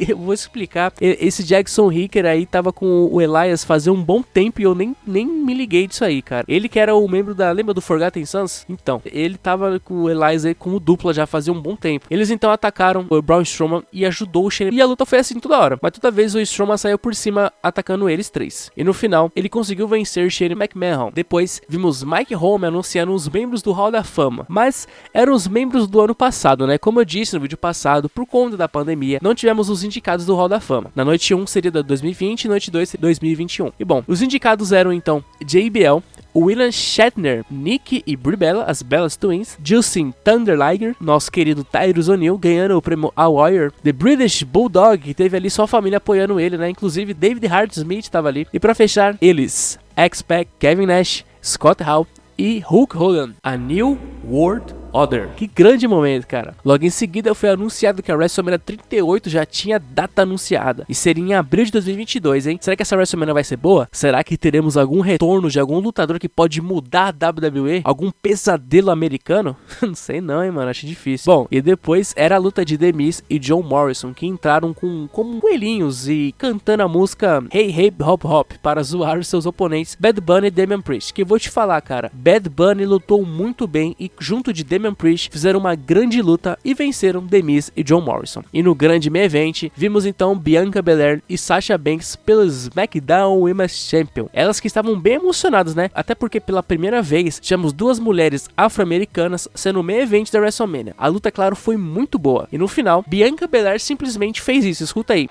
eu vou explicar, esse Jackson Hicker aí tava com o Elias fazia um bom tempo e eu nem me liguei disso aí, cara. Ele que era o membro lembra do Forgotten Sons? Então, ele tava com o Elias aí como dupla já fazia um bom tempo. Eles então atacaram o Braun Strowman e ajudou o Shane. E a luta foi assim toda hora. Mas toda vez o Strowman saiu por cima atacando eles três. E no final, ele conseguiu vencer Shane McMahon. Depois, vimos Mike Holm anunciando os membros do Hall da Fama. Mas eram os membros do ano passado, né? Como eu disse no vídeo passado, por conta da pandemia, não tivemos os indicados do Hall da Fama. Na noite 1 seria da 2020 e noite 2 seria 2021. E bom, os indicados eram então JBL, William Shatner, Nikki e Brie Bella, as Bellas Twins, Justin Thunder Liger, nosso querido Tyrus O'Neill, ganhando o prêmio A Warrior, The British Bulldog, que teve ali sua família apoiando ele, né? Inclusive David Hart Smith estava ali. E pra fechar, eles, X-Pac, Kevin Nash, Scott Hall e Hulk Hogan, a New World Order. Que grande momento, cara. Logo em seguida foi anunciado que a WrestleMania 38 já tinha data anunciada e seria em abril de 2022, hein? Será que essa WrestleMania vai ser boa? Será que teremos algum retorno de algum lutador que pode mudar a WWE? Algum pesadelo americano? Não sei não, hein, mano. Acho difícil. Bom, e depois era a luta de The Miz e John Morrison, que entraram como coelhinhos e cantando a música Hey Hey Hop Hop para zoar os seus oponentes Bad Bunny e Damian Priest. Que eu vou te falar, cara, Bad Bunny lutou muito bem e junto de Damian Priest fizeram uma grande luta e venceram The Miz e John Morrison. E no grande main event, vimos então Bianca Belair e Sasha Banks pelos SmackDown Women's Champion. Elas que estavam bem emocionadas, né? Até porque pela primeira vez tivemos duas mulheres afro-americanas sendo o main event da WrestleMania. A luta, claro, foi muito boa. E no final, Bianca Belair simplesmente fez isso. Escuta aí.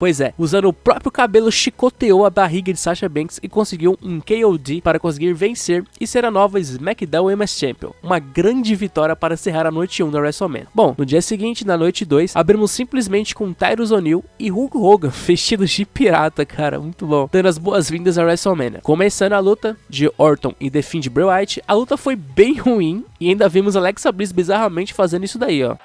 Pois é, usando o próprio cabelo, chicoteou a barriga de Sasha Banks e conseguiu um KOD para conseguir vencer e ser a nova SmackDown Women's Champion. Uma grande vitória para encerrar a noite 1 da WrestleMania. Bom, no dia seguinte, na noite 2, abrimos simplesmente com Tyrus O'Neill e Hulk Hogan, vestidos de pirata, cara, muito bom, dando as boas-vindas à WrestleMania. Começando a luta de Orton e The Fiend Bray Wyatt, a luta foi bem ruim e ainda vimos Alexa Bliss bizarramente fazendo isso daí, ó.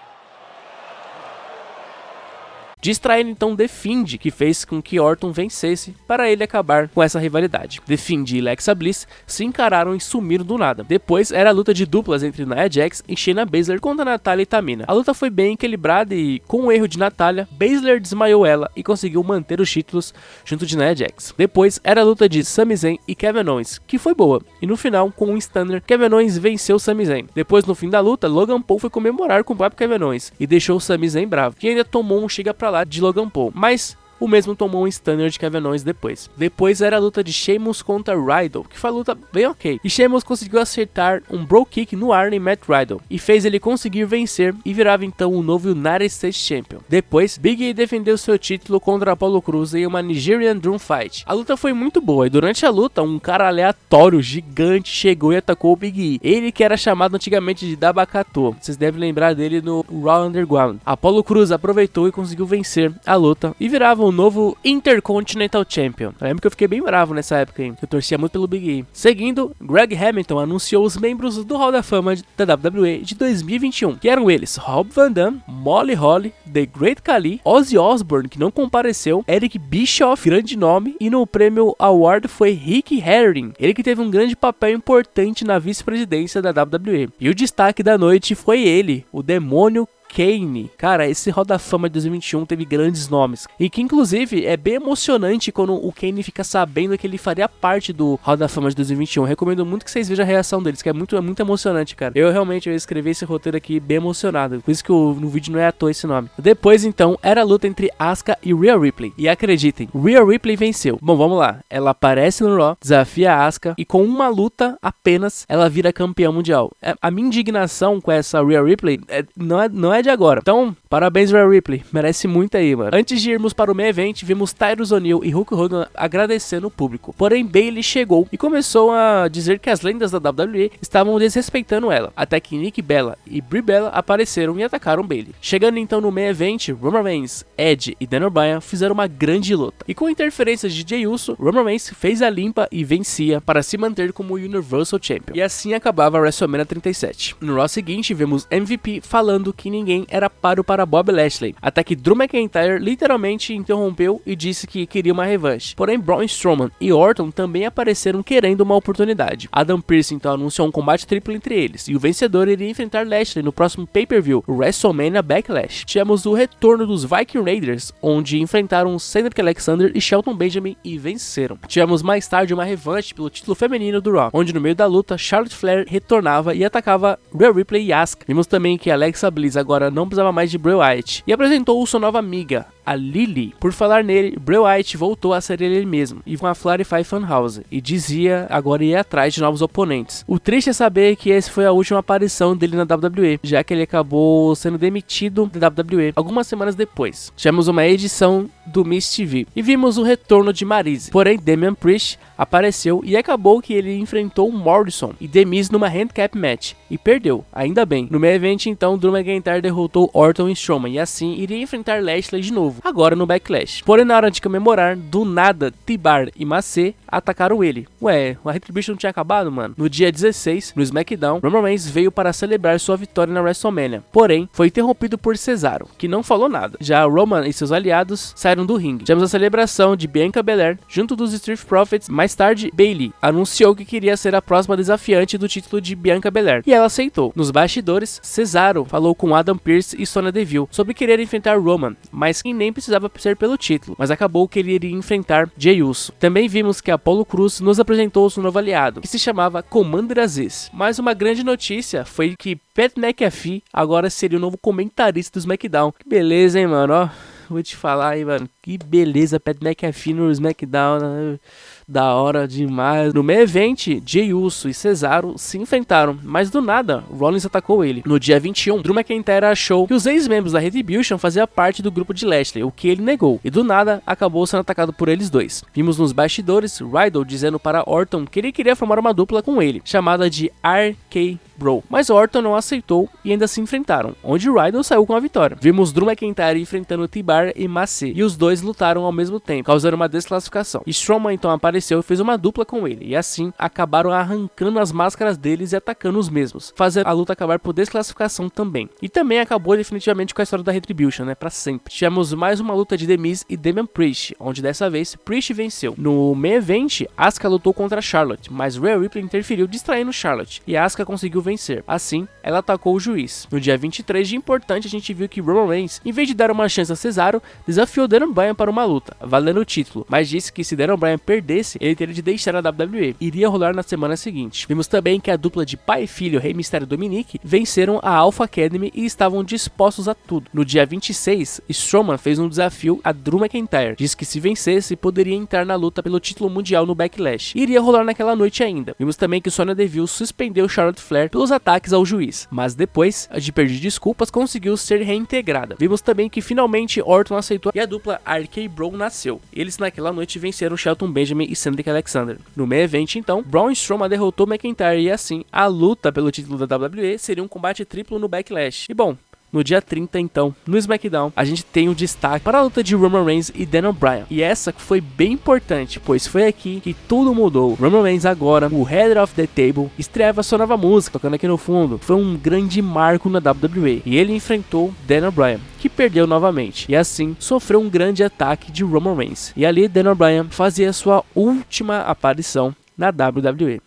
Distraindo então The Fiend, que fez com que Orton vencesse para ele acabar com essa rivalidade. The Fiend e Alexa Bliss se encararam e sumiram do nada. Depois era a luta de duplas entre Nia Jax e Shayna Baszler contra Natalya e Tamina. A luta foi bem equilibrada e, com o erro de Natalya, Baszler desmaiou ela e conseguiu manter os títulos junto de Nia Jax. Depois era a luta de Sami Zayn e Kevin Owens, que foi boa, e no final, com um stunner, Kevin Owens venceu Sami Zayn. Depois, no fim da luta, Logan Paul foi comemorar com o próprio Kevin Owens e deixou o Sami Zayn bravo, que ainda tomou um chega pra lá de Logan Paul, mas o mesmo tomou um stunner de Kevin Owens depois. Depois era a luta de Sheamus contra Riddle, que foi uma luta bem ok. E Sheamus conseguiu acertar um Bro Kick no ar em Matt Riddle, e fez ele conseguir vencer e virava então o novo United States Champion. Depois, Big E defendeu seu título contra Apollo Crews em uma Nigerian Drum Fight. A luta foi muito boa, e durante a luta, um cara aleatório, gigante, chegou e atacou o Big E. Ele que era chamado antigamente de Dabakato. Vocês devem lembrar dele no Raw Underground. Apollo Crews aproveitou e conseguiu vencer a luta, e virava o novo Intercontinental Champion. Eu lembro que eu fiquei bem bravo nessa época, hein? Eu torcia muito pelo Big E. Seguindo, Greg Hamilton anunciou os membros do Hall da Fama da WWE de 2021, que eram eles: Rob Van Dam, Molly Holly, The Great Khali, Ozzy Osbourne, que não compareceu, Eric Bischoff, grande nome, e no prêmio Award foi Rick Herring, ele que teve um grande papel importante na vice-presidência da WWE. E o destaque da noite foi ele, o demônio Kane. Cara, esse Hall da Fama de 2021 teve grandes nomes, e que inclusive é bem emocionante quando o Kane fica sabendo que ele faria parte do Hall da Fama de 2021. Eu recomendo muito que vocês vejam a reação deles, que é muito emocionante, cara. Eu escrevi esse roteiro aqui bem emocionado, por isso que no vídeo não é à toa esse nome. Depois então era a luta entre Asuka e Rhea Ripley, e acreditem, Rhea Ripley venceu. Bom, vamos lá, ela aparece no Raw, desafia a Asuka, e com uma luta apenas ela vira campeã mundial. A minha indignação com essa Rhea Ripley não é de agora. Então, parabéns Rhea Ripley, merece muito aí, mano. Antes de irmos para o main event, vimos Tyrus O'Neil e Hulk Hogan agradecendo o público. Porém, Bayley chegou e começou a dizer que as lendas da WWE estavam desrespeitando ela, até que Nikki Bella e Brie Bella apareceram e atacaram Bayley. Chegando então no main event, Roman Reigns, Edge e Daniel Bryan fizeram uma grande luta. E com interferências de Jey Uso, Roman Reigns fez a limpa e vencia para se manter como Universal Champion. E assim acabava a WrestleMania 37. No Raw seguinte, vemos MVP falando que ninguém era páreo para Bob Lashley, até que Drew McIntyre literalmente interrompeu e disse que queria uma revanche. Porém, Braun Strowman e Orton também apareceram querendo uma oportunidade. Adam Pearce então anunciou um combate triplo entre eles, e o vencedor iria enfrentar Lashley no próximo pay-per-view, o WrestleMania Backlash. Tivemos o retorno dos Viking Raiders, onde enfrentaram Cedric Alexander e Shelton Benjamin e venceram. Tivemos mais tarde uma revanche pelo título feminino do Raw, onde no meio da luta Charlotte Flair retornava e atacava Rhea Ripley e Asuka. Vimos também que Alexa Bliss agora não precisava mais de Bray Wyatt e apresentou sua nova amiga, a Lily. Por falar nele, Bray Wyatt voltou a ser ele mesmo, e com a Flatify Funhouse, e dizia agora ir atrás de novos oponentes. O triste é saber que essa foi a última aparição dele na WWE, já que ele acabou sendo demitido da WWE algumas semanas depois. Tivemos uma edição do Miss TV e vimos o retorno de Maryse, porém Damian Priest apareceu e acabou que ele enfrentou Morrison e The Miz numa handicap match e perdeu, ainda bem. No main event então, Drew McIntyre derrotou Orton e Strowman e assim iria enfrentar Lashley de novo, agora no Backlash. Porém, na hora de comemorar, do nada, T-Bar e Macê atacaram ele. Ué, a Retribution não tinha acabado, mano? No dia 16, no SmackDown, Roman Reigns veio para celebrar sua vitória na WrestleMania. Porém, foi interrompido por Cesaro, que não falou nada. Já Roman e seus aliados saíram do ringue. Tivemos a celebração de Bianca Belair junto dos Street Profits. Mais tarde, Bayley anunciou que queria ser a próxima desafiante do título de Bianca Belair, e ela aceitou. Nos bastidores, Cesaro falou com Adam Pearce e Sonya Deville sobre querer enfrentar Roman, mas que nem precisava ser pelo título, mas acabou que ele iria enfrentar Jey Uso. Também vimos que Apollo Crews nos apresentou seu novo aliado, que se chamava Commander Aziz. Mas uma grande notícia foi que Pat McAfee agora seria o novo comentarista do SmackDown. Que beleza, hein, mano? Ó, vou te falar aí, mano. Que beleza, Pat McAfee no SmackDown, né? Da hora demais. No main event, Jey Uso e Cesaro se enfrentaram, mas do nada, Rollins atacou ele. No dia 21, Drew McIntyre achou que os ex-membros da Retribution faziam parte do grupo de Lashley, o que ele negou, e do nada, acabou sendo atacado por eles dois. Vimos nos bastidores, Riddle dizendo para Orton que ele queria formar uma dupla com ele, chamada de RK Bro, mas Orton não aceitou e ainda se enfrentaram, onde Riddle saiu com a vitória. Vimos Drew McIntyre enfrentando T-Bar e Massey, e os dois lutaram ao mesmo tempo, causando uma desclassificação. E Strowman então apareceu e fez uma dupla com ele, e assim acabaram arrancando as máscaras deles e atacando os mesmos, fazendo a luta acabar por desclassificação também. E também acabou definitivamente com a história da Retribution, né, pra sempre. Tivemos mais uma luta de The Miz e Damian Priest, onde dessa vez Priest venceu. No main event, Asuka lutou contra Charlotte, mas Rhea Ripley interferiu distraindo Charlotte, e Asuka conseguiu vencer. Assim, ela atacou o juiz. No dia 23 de importante, a gente viu que Roman Reigns, em vez de dar uma chance a Cesaro, desafiou Daniel Bryan para uma luta, valendo o título, mas disse que se Daniel Bryan perdesse, ele teria de deixar a WWE. Iria rolar na semana seguinte. Vimos também que a dupla de pai e filho, Rey Mysterio e Dominic, venceram a Alpha Academy e estavam dispostos a tudo. No dia 26, Strowman fez um desafio a Drew McIntyre. Disse que se vencesse, poderia entrar na luta pelo título mundial no Backlash. Iria rolar naquela noite ainda. Vimos também que Sonya Deville suspendeu Charlotte Flair pelos ataques ao juiz, mas depois de pedir desculpas, conseguiu ser reintegrada. Vimos também que finalmente Orton aceitou e a dupla RK Bro nasceu. Eles naquela noite venceram Shelton Benjamin e Cedric Alexander. No main event então, Braun Strowman derrotou McIntyre e assim, a luta pelo título da WWE seria um combate triplo no Backlash. E bom, no dia 30, então, no SmackDown, a gente tem um destaque para a luta de Roman Reigns e Daniel Bryan. E essa foi bem importante, pois foi aqui que tudo mudou. Roman Reigns agora, o Head of the Table, estreava sua nova música, tocando aqui no fundo. Foi um grande marco na WWE. E ele enfrentou Daniel Bryan, que perdeu novamente. E assim, sofreu um grande ataque de Roman Reigns. E ali, Daniel Bryan fazia sua última aparição na WWE.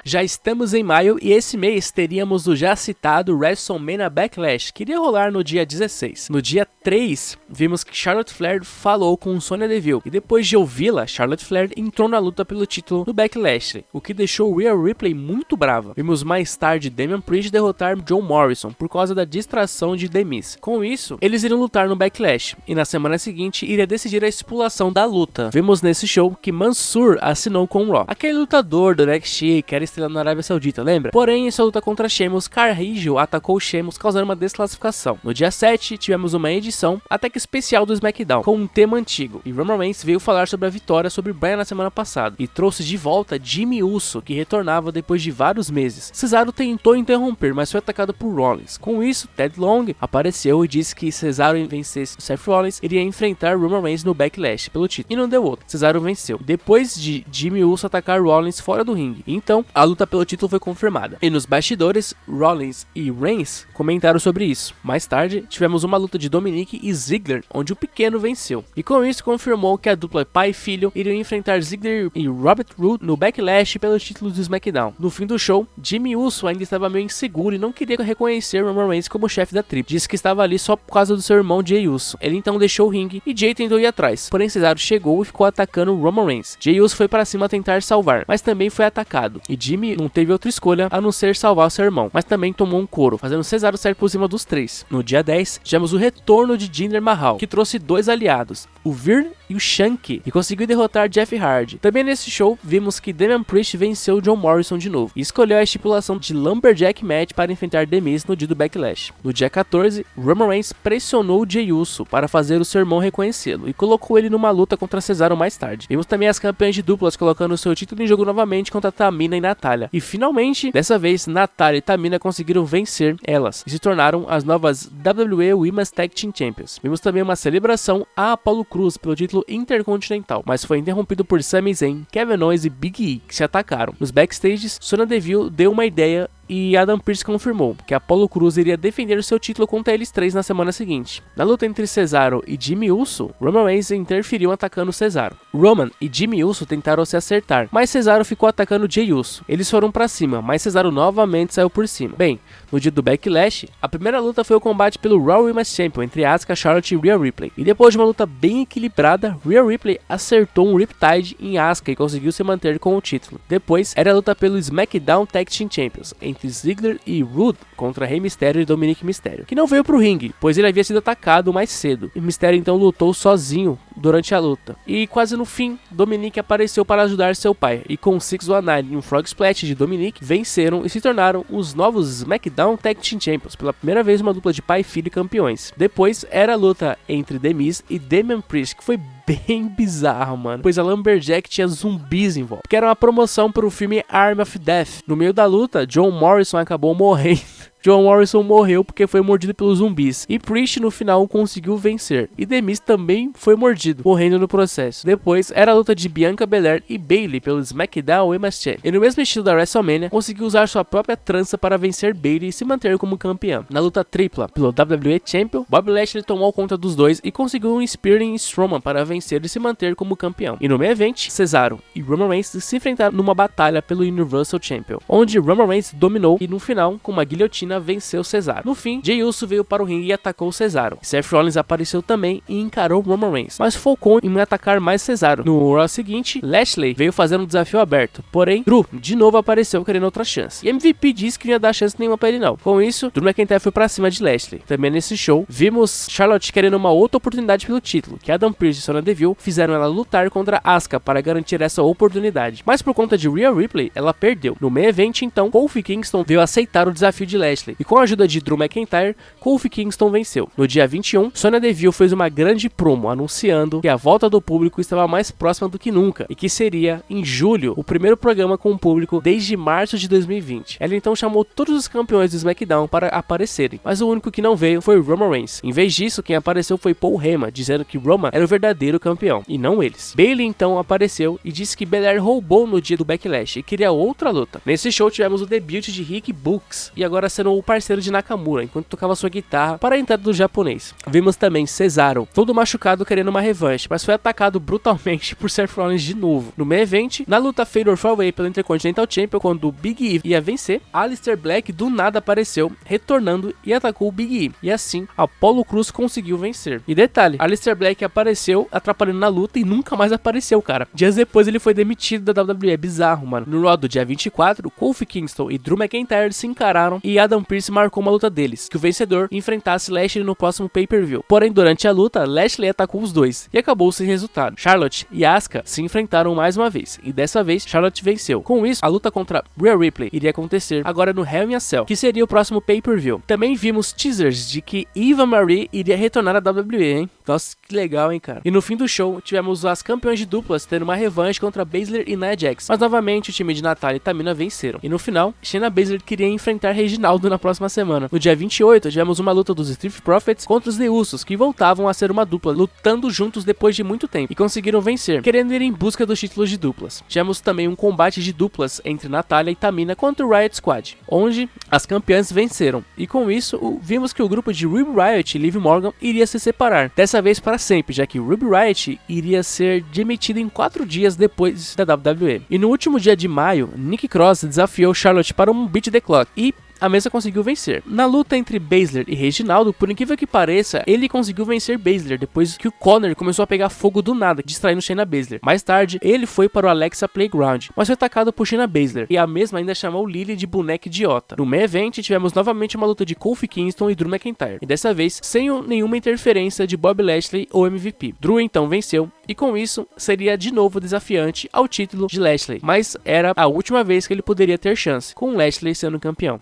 Já estamos em maio e esse mês teríamos o já citado WrestleMania Backlash, que iria rolar no dia 16. No dia 3, vimos que Charlotte Flair falou com Sonya Deville, e depois de ouvi-la, Charlotte Flair entrou na luta pelo título do Backlash, o que deixou Rhea Ripley muito brava. Vimos mais tarde Damian Priest derrotar John Morrison por causa da distração de The Miz. Com isso, eles iriam lutar no Backlash, e na semana seguinte iria decidir a estipulação da luta. Vimos nesse show que Mansoor assinou com o Raw, aquele lutador do NXT que era estrela na Arábia Saudita, lembra? Porém, em sua luta contra Sheamus, Carrillo atacou Sheamus, causando uma desclassificação. No dia 7, tivemos uma edição até que especial do SmackDown, com um tema antigo, e Roman Reigns veio falar sobre a vitória sobre Bryan na semana passada, e trouxe de volta Jimmy Uso, que retornava depois de vários meses. Cesaro tentou interromper, mas foi atacado por Rollins. Com isso, Ted Long apareceu e disse que se Cesaro vencesse Seth Rollins, iria enfrentar Roman Reigns no Backlash pelo título, e não deu outro. Cesaro venceu, depois de Jimmy Uso atacar Rollins fora do ringue. Então, a luta pelo título foi confirmada. E nos bastidores, Rollins e Reigns comentaram sobre isso. Mais tarde, tivemos uma luta de Dominic e Ziggler, onde o pequeno venceu. E com isso, confirmou que a dupla pai e filho iriam enfrentar Ziggler e Robert Roode no Backlash pelo título do SmackDown. No fim do show, Jimmy Uso ainda estava meio inseguro e não queria reconhecer Roman Reigns como chefe da tribo. Disse que estava ali só por causa do seu irmão Jey Uso. Ele então deixou o ringue e Jey tentou ir atrás. Porém, Cesaro chegou e ficou atacando Roman Reigns. Jey Uso foi para cima tentar salvar, mas também foi atacado. E Jimmy não teve outra escolha a não ser salvar seu irmão, mas também tomou um couro, fazendo Cesaro sair por cima dos três. No dia 10, tivemos o retorno de Jinder Mahal, que trouxe dois aliados, o Veer e o Shanky, e conseguiu derrotar Jeff Hardy. Também nesse show, vimos que Damian Priest venceu John Morrison de novo, e escolheu a estipulação de Lumberjack Match para enfrentar The Miz no dia do Backlash. No dia 14, Roman Reigns pressionou Jey Uso para fazer o seu irmão reconhecê-lo, e colocou ele numa luta contra Cesaro mais tarde. Vimos também as campeãs de duplas colocando seu título em jogo novamente contra Tamina e Natalya. E finalmente, dessa vez, Natalya e Tamina conseguiram vencer elas, e se tornaram as novas WWE Women's Tag Team Champions. Vimos também uma celebração a Apollo Crews pelo título intercontinental, mas foi interrompido por Sami Zayn, Kevin Owens e Big E, que se atacaram. Nos backstages, Sonya Deville deu uma ideia e Adam Pearce confirmou que Apollo Crews iria defender o seu título contra eles três na semana seguinte. Na luta entre Cesaro e Jimmy Uso, Roman Reigns interferiu atacando Cesaro. Roman e Jimmy Uso tentaram se acertar, mas Cesaro ficou atacando Jey Uso. Eles foram pra cima, mas Cesaro novamente saiu por cima. Bem, no dia do Backlash, a primeira luta foi o combate pelo Raw Women's Champion entre Asuka, Charlotte e Rhea Ripley. E depois de uma luta bem equilibrada, Rhea Ripley acertou um Riptide em Asuka e conseguiu se manter com o título. Depois, era a luta pelo SmackDown Tag Team Champions entre Ziggler e Roode contra Rey Mysterio e Dominic Mysterio, que não veio pro ringue, pois ele havia sido atacado mais cedo. E Mysterio então lutou sozinho durante a luta. E quase no fim, Dominic apareceu para ajudar seu pai, e com o 619 e um Frog Splash de Dominic, venceram e se tornaram os novos SmackDown Tag Team Champions, pela primeira vez uma dupla de pai e filho campeões. Depois era a luta entre The Miz e Damian Priest, que foi bem bizarro, mano, pois a Lumberjack tinha zumbis em volta, que era uma promoção para o filme Army of Death. No meio da luta, John Morrison acabou morrendo. John Morrison morreu porque foi mordido pelos zumbis, e Priest no final conseguiu vencer, e The Miz também foi mordido, morrendo no processo. Depois era a luta de Bianca Belair e Bayley pelo SmackDown Women's Champion, e no mesmo estilo da WrestleMania, conseguiu usar sua própria trança para vencer Bayley e se manter como campeã. Na luta tripla pelo WWE Champion, Bobby Lashley tomou conta dos dois e conseguiu um Spear em Strowman para vencer e se manter como campeão. E no main event, Cesaro e Roman Reigns se enfrentaram numa batalha pelo Universal Champion, onde Roman Reigns dominou e no final, com uma guilhotina, venceu Cesaro. No fim, Jey Uso veio para o ringue e atacou Cesaro. Seth Rollins apareceu também e encarou Roman Reigns, mas focou em atacar mais Cesaro. No Raw seguinte, Lashley veio fazendo um desafio aberto, porém, Drew de novo apareceu querendo outra chance. E MVP disse que não ia dar chance nenhuma pra ele não. Com isso, Drew McIntyre foi pra cima de Lashley. Também nesse show, vimos Charlotte querendo uma outra oportunidade pelo título, que Adam Pearce e Sonya Deville fizeram ela lutar contra Asuka para garantir essa oportunidade. Mas por conta de Rhea Ripley, ela perdeu. No main event, então, Kofi Kingston veio aceitar o desafio de Lashley. E com a ajuda de Drew McIntyre, Kofi Kingston venceu. No dia 21, Sonya Deville fez uma grande promo anunciando que a volta do público estava mais próxima do que nunca e que seria, em julho, o primeiro programa com o público desde março de 2020. Ela então chamou todos os campeões do SmackDown para aparecerem, mas o único que não veio foi Roman Reigns. Em vez disso, quem apareceu foi Paul Heyman, dizendo que Roman era o verdadeiro campeão, e não eles. Bayley então apareceu e disse que Belair roubou no dia do Backlash e queria outra luta. Nesse show tivemos o debut de Rick Books, e agora sendo o parceiro de Nakamura, enquanto tocava sua guitarra para a entrada do japonês. Vimos também Cesaro, todo machucado querendo uma revanche, mas foi atacado brutalmente por Seth Rollins de novo. No main event, na luta Fatal 4-Way pelo Intercontinental Champion, quando o Big E ia vencer, Aleister Black do nada apareceu, retornando e atacou o Big E. E assim, Apollo Crews conseguiu vencer. E detalhe, Aleister Black apareceu atrapalhando na luta e nunca mais apareceu, cara. Dias depois ele foi demitido da WWE, bizarro, mano. No Raw do dia 24, Kofi Kingston e Drew McIntyre se encararam e Adam Pearce marcou uma luta deles, que o vencedor enfrentasse Lashley no próximo pay-per-view. Porém, durante a luta, Lashley atacou os dois e acabou sem resultado. Charlotte e Asuka se enfrentaram mais uma vez, e dessa vez Charlotte venceu. Com isso, a luta contra Rhea Ripley iria acontecer agora no Hell in a Cell, que seria o próximo pay-per-view. Também vimos teasers de que Eva Marie iria retornar à WWE, hein? Nossa, que legal, hein, cara? E no fim do show, tivemos as campeões de duplas tendo uma revanche contra Baszler e Nia Jax, mas novamente o time de Natalya e Tamina venceram. E no final, Shayna Baszler queria enfrentar Reginaldo na próxima semana. No dia 28, tivemos uma luta dos Street Profits contra os The Usos, que voltavam a ser uma dupla, lutando juntos depois de muito tempo, e conseguiram vencer, querendo ir em busca dos títulos de duplas. Tivemos também um combate de duplas entre Natalya e Tamina contra o Riot Squad, onde as campeãs venceram, e com isso, vimos que o grupo de Ruby Riott e Liv Morgan iria se separar, dessa vez para sempre, já que Ruby Riott iria ser demitido em 4 dias depois da WWE. E no último dia de maio, Nikki Cross desafiou Charlotte para um Beat the Clock, e a mesa conseguiu vencer. Na luta entre Baszler e Reginaldo, por incrível que pareça, ele conseguiu vencer Baszler depois que o Connor começou a pegar fogo do nada, distraindo Shayna Baszler. Mais tarde, ele foi para o Alexa Playground, mas foi atacado por Shayna Baszler, e a mesma ainda chamou Lily de boneca idiota. No main event, tivemos novamente uma luta de Kofi Kingston e Drew McIntyre, e dessa vez sem nenhuma interferência de Bobby Lashley ou MVP. Drew então venceu, e com isso, seria de novo desafiante ao título de Lashley, mas era a última vez que ele poderia ter chance, com Lashley sendo campeão.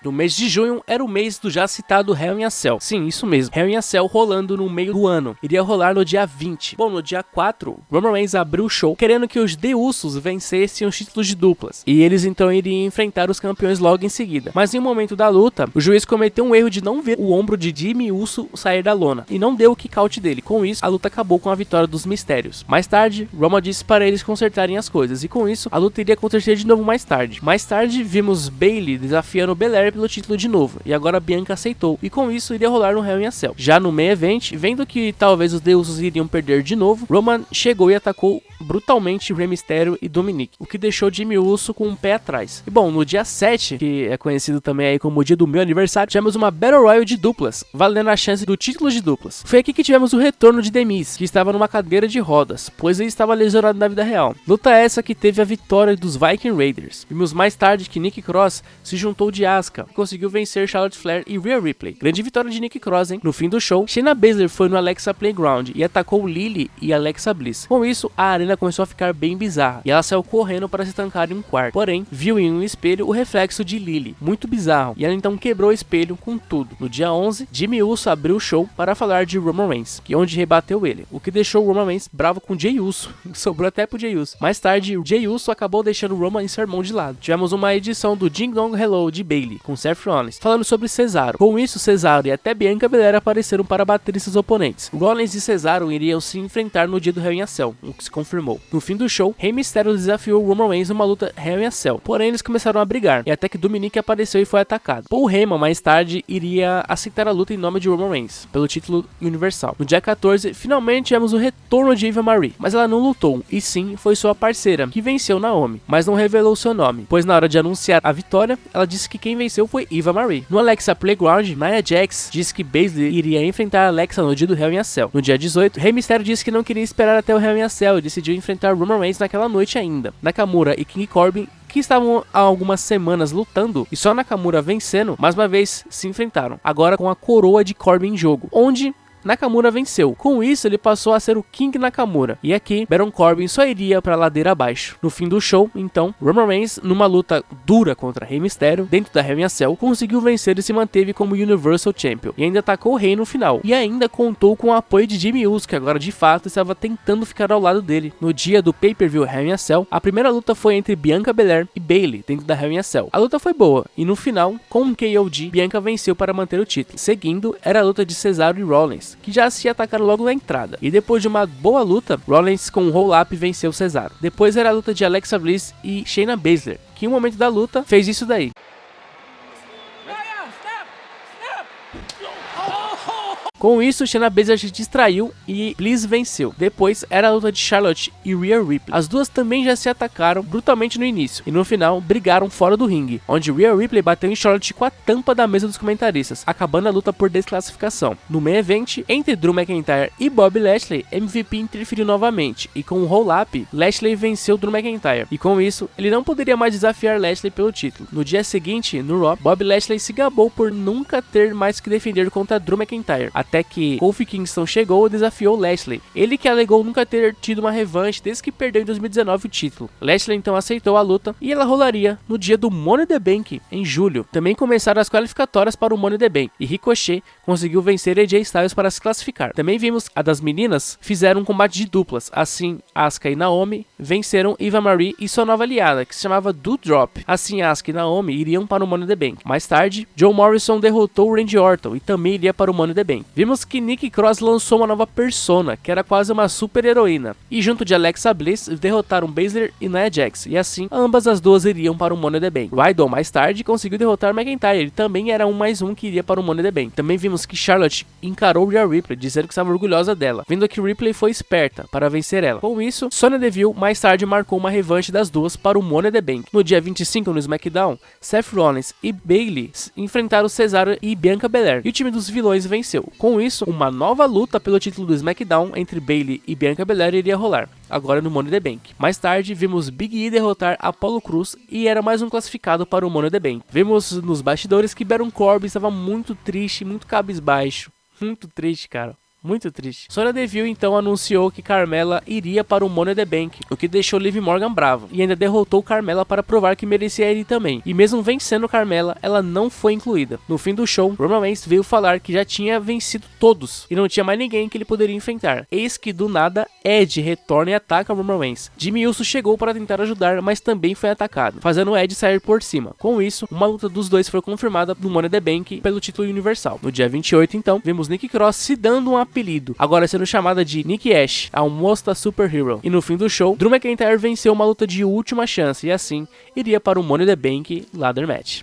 No mês de junho era o mês do já citado Hell in a Cell. Sim, isso mesmo. Hell in a Cell rolando no meio do ano. Iria rolar no dia 20. Bom, no dia 4, Roman Reigns abriu o show querendo que os The Usos vencessem os títulos de duplas. E eles então iriam enfrentar os campeões logo em seguida. Mas em um momento da luta, o juiz cometeu um erro de não ver o ombro de Jimmy Uso sair da lona. E não deu o kick out dele. Com isso, a luta acabou com a vitória dos Mistérios. Mais tarde, Roman disse para eles consertarem as coisas. E com isso, a luta iria acontecer de novo mais tarde. Mais tarde, vimos Bayley desafiando Belair pelo título de novo, e agora a Bianca aceitou, e com isso iria rolar no Hell in a Cell. Já no main event, vendo que talvez os deuses iriam perder de novo, Roman chegou e atacou brutalmente Rey Mysterio e Dominic, o que deixou Jimmy Uso com um pé atrás. E bom, no dia 7, que é conhecido também aí como o dia do meu aniversário, tivemos uma Battle Royale de duplas, valendo a chance do título de duplas. Foi aqui que tivemos o retorno de The Miz, que estava numa cadeira de rodas, pois ele estava lesionado na vida real. Luta essa que teve a vitória dos Viking Raiders. Vimos mais tarde que Nikki Cross se juntou de Asuka Asuka, que conseguiu vencer Charlotte Flair e Rhea Ripley. Grande vitória de Nikki Cross, hein? No fim do show, Shayna Baszler foi no Alexa Playground e atacou Lily e Alexa Bliss. Com isso, a arena começou a ficar bem bizarra e ela saiu correndo para se trancar em um quarto. Porém, viu em um espelho o reflexo de Lily, muito bizarro, e ela então quebrou o espelho com tudo. No dia 11, Jimmy Uso abriu o show para falar de Roman Reigns, onde rebateu ele, o que deixou Roman Reigns bravo com Jey Uso, sobrou até pro Jey Uso. Mais tarde, Jey Uso acabou deixando Roman em sermão de lado. Tivemos uma edição do Ding Dong Hello de Bayley, com Seth Rollins, falando sobre Cesaro. Com isso, Cesaro e até Bianca Belair apareceram para bater seus oponentes. Rollins e Cesaro iriam se enfrentar no dia do Hell in a Cell, o que se confirmou. No fim do show, Rey Mysterio desafiou Roman Reigns numa luta Hell in a Cell, porém eles começaram a brigar, e até que Dominic apareceu e foi atacado. Paul Heyman mais tarde iria aceitar a luta em nome de Roman Reigns, pelo título universal. No dia 14, finalmente tivemos o retorno de Eva Marie, mas ela não lutou, e sim foi sua parceira, que venceu Naomi, mas não revelou seu nome, pois na hora de anunciar a vitória, ela disse que quem venceu foi Eva Marie. No Alexa Playground, Nia Jax disse que Baszler iria enfrentar Alexa no dia do Hell in a Cell. No dia 18, Rey Mysterio disse que não queria esperar até o Hell in a Cell e decidiu enfrentar Roman Reigns naquela noite ainda. Nakamura e King Corbin, que estavam há algumas semanas lutando e só Nakamura vencendo, mais uma vez se enfrentaram, agora com a coroa de Corbin em jogo, onde Nakamura venceu. Com isso, ele passou a ser o King Nakamura. E aqui, Baron Corbin só iria pra ladeira abaixo. No fim do show, então, Roman Reigns, numa luta dura contra Rey Mysterio, dentro da Hell in a Cell, conseguiu vencer e se manteve como Universal Champion. E ainda atacou o Rey no final. E ainda contou com o apoio de Jimmy Uso, que agora de fato estava tentando ficar ao lado dele. No dia do pay-per-view Hell in a Cell, a primeira luta foi entre Bianca Belair e Bayley, dentro da Hell in a Cell. A luta foi boa, e no final, com um KOD, Bianca venceu para manter o título. Seguindo, era a luta de Cesaro e Rollins, que já se atacaram logo na entrada. E depois de uma boa luta, Rollins com um roll-up venceu Cesaro. Depois era a luta de Alexa Bliss e Shayna Baszler, que em um momento da luta fez isso daí. Com isso, Shayna Baszler se distraiu e Bliss venceu. Depois era a luta de Charlotte e Rhea Ripley. As duas também já se atacaram brutalmente no início e no final brigaram fora do ringue, onde Rhea Ripley bateu em Charlotte com a tampa da mesa dos comentaristas, acabando a luta por desclassificação. No main event, entre Drew McIntyre e Bobby Lashley, MVP interferiu novamente e com um roll-up, Lashley venceu Drew McIntyre e com isso, ele não poderia mais desafiar Lashley pelo título. No dia seguinte, no Raw, Bobby Lashley se gabou por nunca ter mais que defender contra Drew McIntyre, até que Kofi Kingston chegou e desafiou Lashley. Ele que alegou nunca ter tido uma revanche desde que perdeu em 2019 o título. Lashley então aceitou a luta e ela rolaria no dia do Money in the Bank, em julho. Também começaram as qualificatórias para o Money in the Bank e Ricochet conseguiu vencer AJ Styles para se classificar. Também vimos a das meninas fizeram um combate de duplas, assim Asuka e Naomi venceram Eva Marie e sua nova aliada, que se chamava Doudrop. Assim Asuka e Naomi iriam para o Money in the Bank. Mais tarde, John Morrison derrotou Randy Orton e também iria para o Money in the Bank. Vimos que Nikki Cross lançou uma nova persona, que era quase uma super heroína, e junto de Alexa Bliss derrotaram Baszler e Nia Jax, e assim ambas as duas iriam para o Money in the Bank. Riddle mais tarde conseguiu derrotar McIntyre, ele também era um mais um que iria para o Money in the Bank. Também vimos que Charlotte encarou Rhea Ripley, dizendo que estava orgulhosa dela, vendo que Ripley foi esperta para vencer ela. Com isso, Sonya Deville mais tarde marcou uma revanche das duas para o Money in the Bank. No dia 25 no SmackDown, Seth Rollins e Bayley enfrentaram Cesaro e Bianca Belair, e o time dos vilões venceu. Com isso, uma nova luta pelo título do SmackDown entre Bayley e Bianca Belair iria rolar, agora no Money in the Bank. Mais tarde, vimos Big E derrotar Apollo Crews e era mais um classificado para o Money in the Bank. Vimos nos bastidores que Baron Corbin estava muito triste, muito cabisbaixo. Muito triste, cara. Muito triste. Sonya Deville então anunciou que Carmella iria para o Money in the Bank, o que deixou Liv Morgan bravo, e ainda derrotou Carmella para provar que merecia ir também. E mesmo vencendo Carmella, ela não foi incluída. No fim do show, Roman Reigns veio falar que já tinha vencido todos e não tinha mais ninguém que ele poderia enfrentar. Eis que do nada, Edge retorna e ataca Roman Reigns. Jimmy Uso chegou para tentar ajudar, mas também foi atacado, fazendo Edge sair por cima. Com isso, uma luta dos dois foi confirmada no Money in the Bank pelo título universal. No dia 28 então, vimos Nikki Cross se dando um apelido, agora sendo chamada de Nikki Ash, a almosta superhero. E no fim do show, Drew McIntyre venceu uma luta de última chance e assim iria para o Money in the Bank Ladder Match.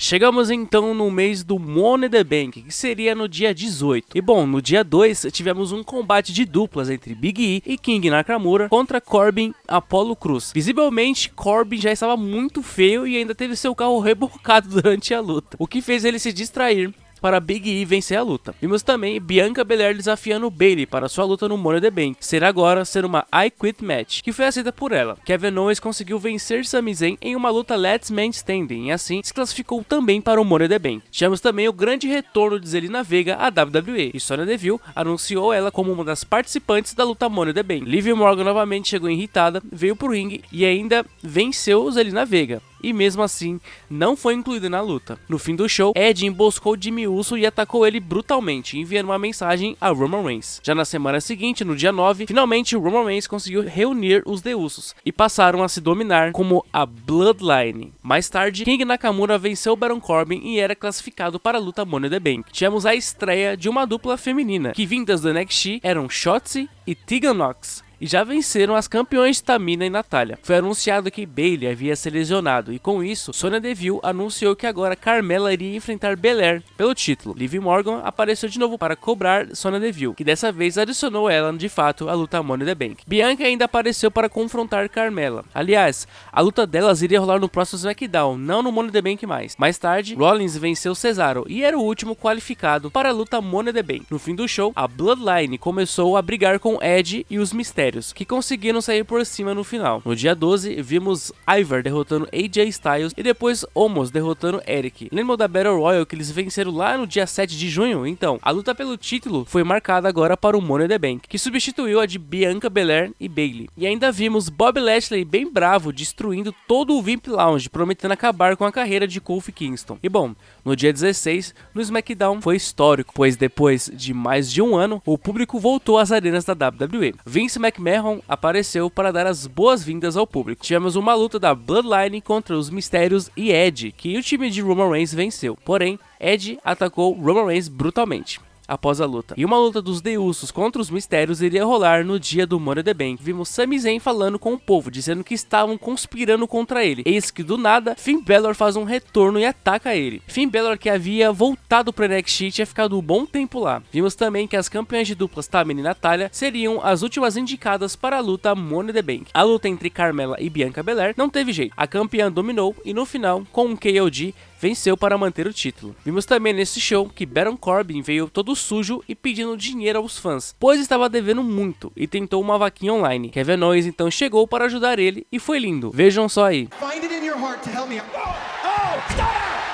Chegamos então no mês do Money in the Bank, que seria no dia 18. E bom, no dia 2 tivemos um combate de duplas entre Big E e King Nakamura contra Corbin Apollo Crews. Visivelmente, Corbin já estava muito feio e ainda teve seu carro rebocado durante a luta, o que fez ele se distrair para Big E vencer a luta. Vimos também Bianca Belair desafiando Bayley para sua luta no Money in the Bank, ser uma I Quit Match, que foi aceita por ela. Kevin Owens conseguiu vencer Sami Zayn em uma luta Last Man Standing e assim se classificou também para o Money in the Bank. Tivemos também o grande retorno de Zelina Vega à WWE e Sonya Deville anunciou ela como uma das participantes da luta Money in the Bank. Liv Morgan novamente chegou irritada, veio pro ringue e ainda venceu Zelina Vega. E mesmo assim, não foi incluída na luta. No fim do show, Edge emboscou Jimmy Uso e atacou ele brutalmente, enviando uma mensagem a Roman Reigns. Já na semana seguinte, no dia 9, finalmente Roman Reigns conseguiu reunir os The Usos e passaram a se dominar como a Bloodline. Mais tarde, King Nakamura venceu Baron Corbin e era classificado para a luta Money in the Bank. Tivemos a estreia de uma dupla feminina, que vindas do NXT eram Shotzi e Tegan Nox, e já venceram as campeões Tamina e Natália. Foi anunciado que Bayley havia se lesionado e com isso, Sonya Deville anunciou que agora Carmella iria enfrentar Belair pelo título. Liv Morgan apareceu de novo para cobrar Sonya Deville, que dessa vez adicionou ela de fato à luta Money in the Bank. Bianca ainda apareceu para confrontar Carmella. Aliás, a luta delas iria rolar no próximo SmackDown, não no Money in the Bank mais. Mais tarde, Rollins venceu Cesaro e era o último qualificado para a luta Money in the Bank. No fim do show, a Bloodline começou a brigar com Edge e os Mistérios, que conseguiram sair por cima no final. No dia 12, vimos Ivar derrotando AJ Styles e depois Omos derrotando Eric. Lembram da Battle Royale que eles venceram lá no dia 7 de junho? Então, a luta pelo título foi marcada agora para o Money in the Bank, que substituiu a de Bianca Belair e Bayley. E ainda vimos Bobby Lashley bem bravo, destruindo todo o VIP Lounge, prometendo acabar com a carreira de Kofi Kingston. E bom, no dia 16, no SmackDown foi histórico, pois depois de mais de um ano, o público voltou às arenas da WWE. Vince McMahon apareceu para dar as boas-vindas ao público. Tivemos uma luta da Bloodline contra os Mistérios e Edge, que o time de Roman Reigns venceu. Porém, Edge atacou Roman Reigns brutalmente após a luta. E uma luta dos The Usos contra os Mistérios iria rolar no dia do Money in the Bank. Vimos Sami Zayn falando com o povo, dizendo que estavam conspirando contra ele. Eis que do nada, Finn Balor faz um retorno e ataca ele. Finn Balor, que havia voltado para NXT e tinha ficado um bom tempo lá. Vimos também que as campeãs de duplas Tamina e Natália seriam as últimas indicadas para a luta Money in the Bank. A luta entre Carmella e Bianca Belair não teve jeito. A campeã dominou e no final, com um KOD, venceu para manter o título. Vimos também nesse show que Baron Corbin veio todo sujo e pedindo dinheiro aos fãs, pois estava devendo muito e tentou uma vaquinha online. Kevin Owens então chegou para ajudar ele e foi lindo. Vejam só aí.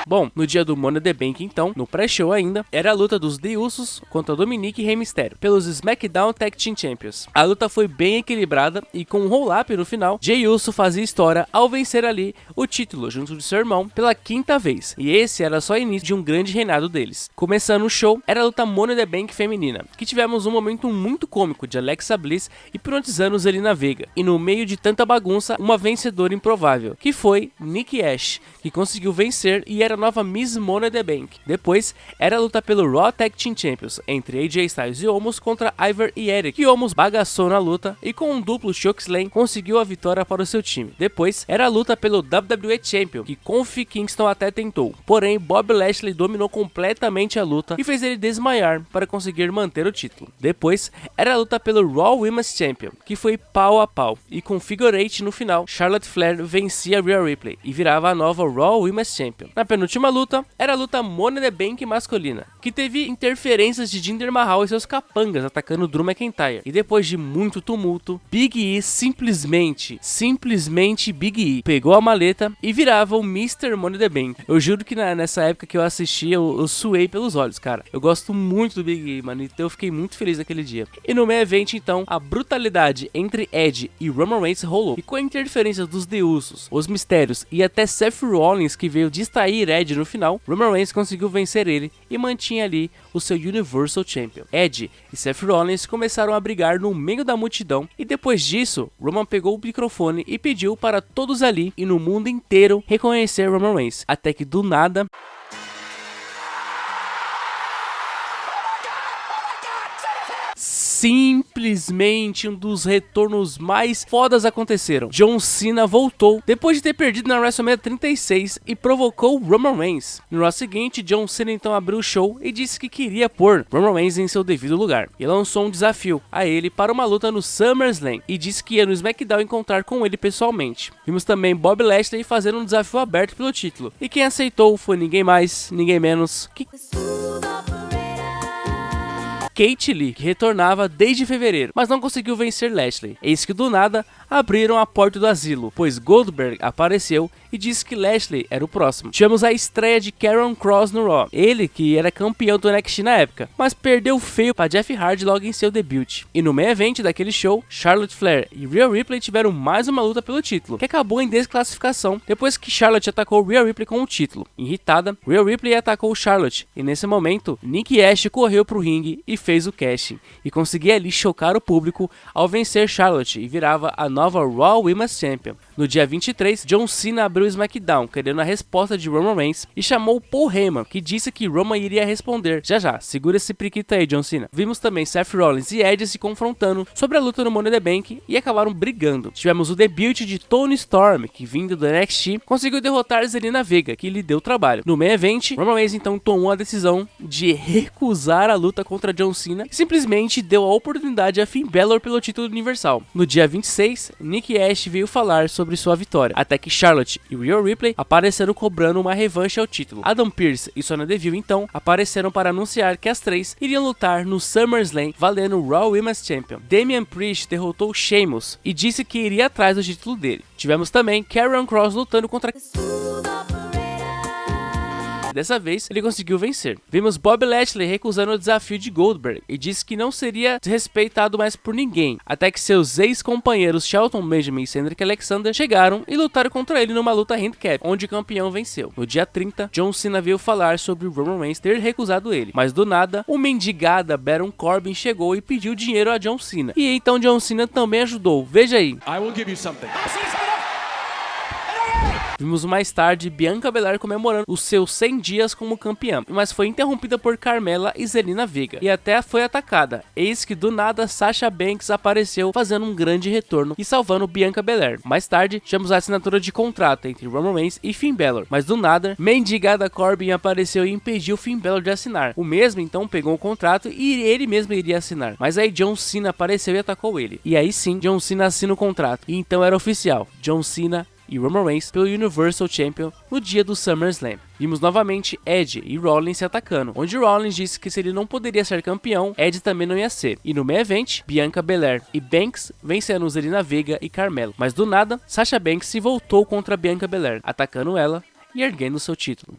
Bom, no dia do Money in the Bank então, no pré-show ainda, era a luta dos The Usos contra Dominic e Rey Mysterio, pelos SmackDown Tag Team Champions. A luta foi bem equilibrada e com um roll-up no final, Jey Uso fazia história ao vencer ali o título junto de seu irmão pela quinta vez. E esse era só o início de um grande reinado deles. Começando o show, era a luta Money in the Bank feminina, que tivemos um momento muito cômico de Alexa Bliss hipnotizando Zelina Vega. E no meio de tanta bagunça, uma vencedora improvável, que foi Nikki Ash, que conseguiu vencer e era a nova Miss Money in the Bank. Depois, era a luta pelo Raw Tag Team Champions entre AJ Styles e Omos contra Ivar e Eric, que Omos bagaçou na luta e com um duplo chokeslam conseguiu a vitória para o seu time. Depois, era a luta pelo WWE Champion, que Kofi Kingston até tentou. Porém, Bobby Lashley dominou completamente a luta e fez ele desmaiar para conseguir manter o título. Depois, era a luta pelo Raw Women's Champion, que foi pau a pau. E com Figure 8 no final, Charlotte Flair vencia Rhea Ripley e virava a nova Raw Women's Champion. Na penúltima luta, era a luta Money in the Bank masculina, que teve interferências de Jinder Mahal e seus capangas atacando Drew McIntyre. E depois de muito tumulto, Big E simplesmente Big E pegou a maleta e virava o Mr. Money in the Bank. Eu juro que nessa época que eu assisti, eu suei pelos olhos, cara. Eu gosto muito do Big E, mano, então eu fiquei muito feliz naquele dia. E no main event, então, a brutalidade entre Edge e Roman Reigns rolou. E com a interferência dos The Usos, os Mistérios e até Seth Rollins, que veio distrair Edge no final, Roman Reigns conseguiu vencer ele e mantinha ali o seu Universal Champion. Edge e Seth Rollins começaram a brigar no meio da multidão e depois disso, Roman pegou o microfone e pediu para todos ali e no mundo inteiro reconhecer Roman Reigns, até que do nada simplesmente um dos retornos mais fodas aconteceram. John Cena voltou depois de ter perdido na WrestleMania 36 e provocou Roman Reigns. No ano seguinte, John Cena então abriu o show e disse que queria pôr Roman Reigns em seu devido lugar. E lançou um desafio a ele para uma luta no SummerSlam e disse que ia no SmackDown encontrar com ele pessoalmente. Vimos também Bobby Lashley fazendo um desafio aberto pelo título. E quem aceitou foi ninguém mais, ninguém menos que Kate Lee, que retornava desde fevereiro, mas não conseguiu vencer Lashley. Eis que do nada abriram a porta do asilo, pois Goldberg apareceu e disse que Lashley era o próximo. Tivemos a estreia de Karrion Kross no Raw, ele que era campeão do NXT na época, mas perdeu feio para Jeff Hardy logo em seu debut. E no main event daquele show, Charlotte Flair e Rhea Ripley tiveram mais uma luta pelo título, que acabou em desclassificação depois que Charlotte atacou Rhea Ripley com o título. Irritada, Rhea Ripley atacou Charlotte, e nesse momento, Nikki Ash correu pro ringue e fez o casting, e conseguia ali chocar o público ao vencer Charlotte e virava a nova Raw Women's Champion. No dia 23, John Cena abriu o SmackDown, querendo a resposta de Roman Reigns, e chamou Paul Heyman, que disse que Roman iria responder. Já, segura esse priquito aí, John Cena. Vimos também Seth Rollins e Edge se confrontando sobre a luta no Money in the Bank e acabaram brigando. Tivemos o debut de Toni Storm, que vindo do NXT, conseguiu derrotar Zelina Vega, que lhe deu trabalho. No main event, Roman Reigns então tomou a decisão de recusar a luta contra John Cena e simplesmente deu a oportunidade a Finn Balor pelo título universal. No dia 26, Nikki Ash veio falar sobre sua vitória, até que Charlotte e Rhea Ripley apareceram cobrando uma revanche ao título. Adam Pearce e Sonya Deville então apareceram para anunciar que as três iriam lutar no SummerSlam valendo o Raw Women's Champion. Damian Priest derrotou Sheamus e disse que iria atrás do título dele. Tivemos também Karrion Kross lutando contra... Dessa vez, ele conseguiu vencer. Vimos Bobby Lashley recusando o desafio de Goldberg e disse que não seria desrespeitado mais por ninguém, até que seus ex-companheiros Shelton Benjamin e Cedric Alexander chegaram e lutaram contra ele numa luta handicap, onde o campeão venceu. No dia 30, John Cena veio falar sobre Roman Reigns ter recusado ele, mas do nada, o mendigada Baron Corbin chegou e pediu dinheiro a John Cena. E então John Cena também ajudou. Veja aí. I will give you something. Vimos mais tarde Bianca Belair comemorando os seus 100 dias como campeã, mas foi interrompida por Carmella e Zelina Vega, e até foi atacada. Eis que do nada Sasha Banks apareceu fazendo um grande retorno e salvando Bianca Belair. Mais tarde, tivemos a assinatura de contrato entre Roman Reigns e Finn Balor, mas do nada, mendigada Corbin apareceu e impediu Finn Balor de assinar. O mesmo então pegou o contrato e ele mesmo iria assinar, mas aí John Cena apareceu e atacou ele. E aí sim, John Cena assina o contrato, e então era oficial, John Cena e Roman Reigns pelo Universal Champion no dia do SummerSlam. Vimos novamente Edge e Rollins se atacando, onde Rollins disse que se ele não poderia ser campeão, Edge também não ia ser. E no main event, Bianca Belair e Banks vencendo Zelina Vega e Carmella. Mas do nada, Sasha Banks se voltou contra Bianca Belair, atacando ela e erguendo seu título.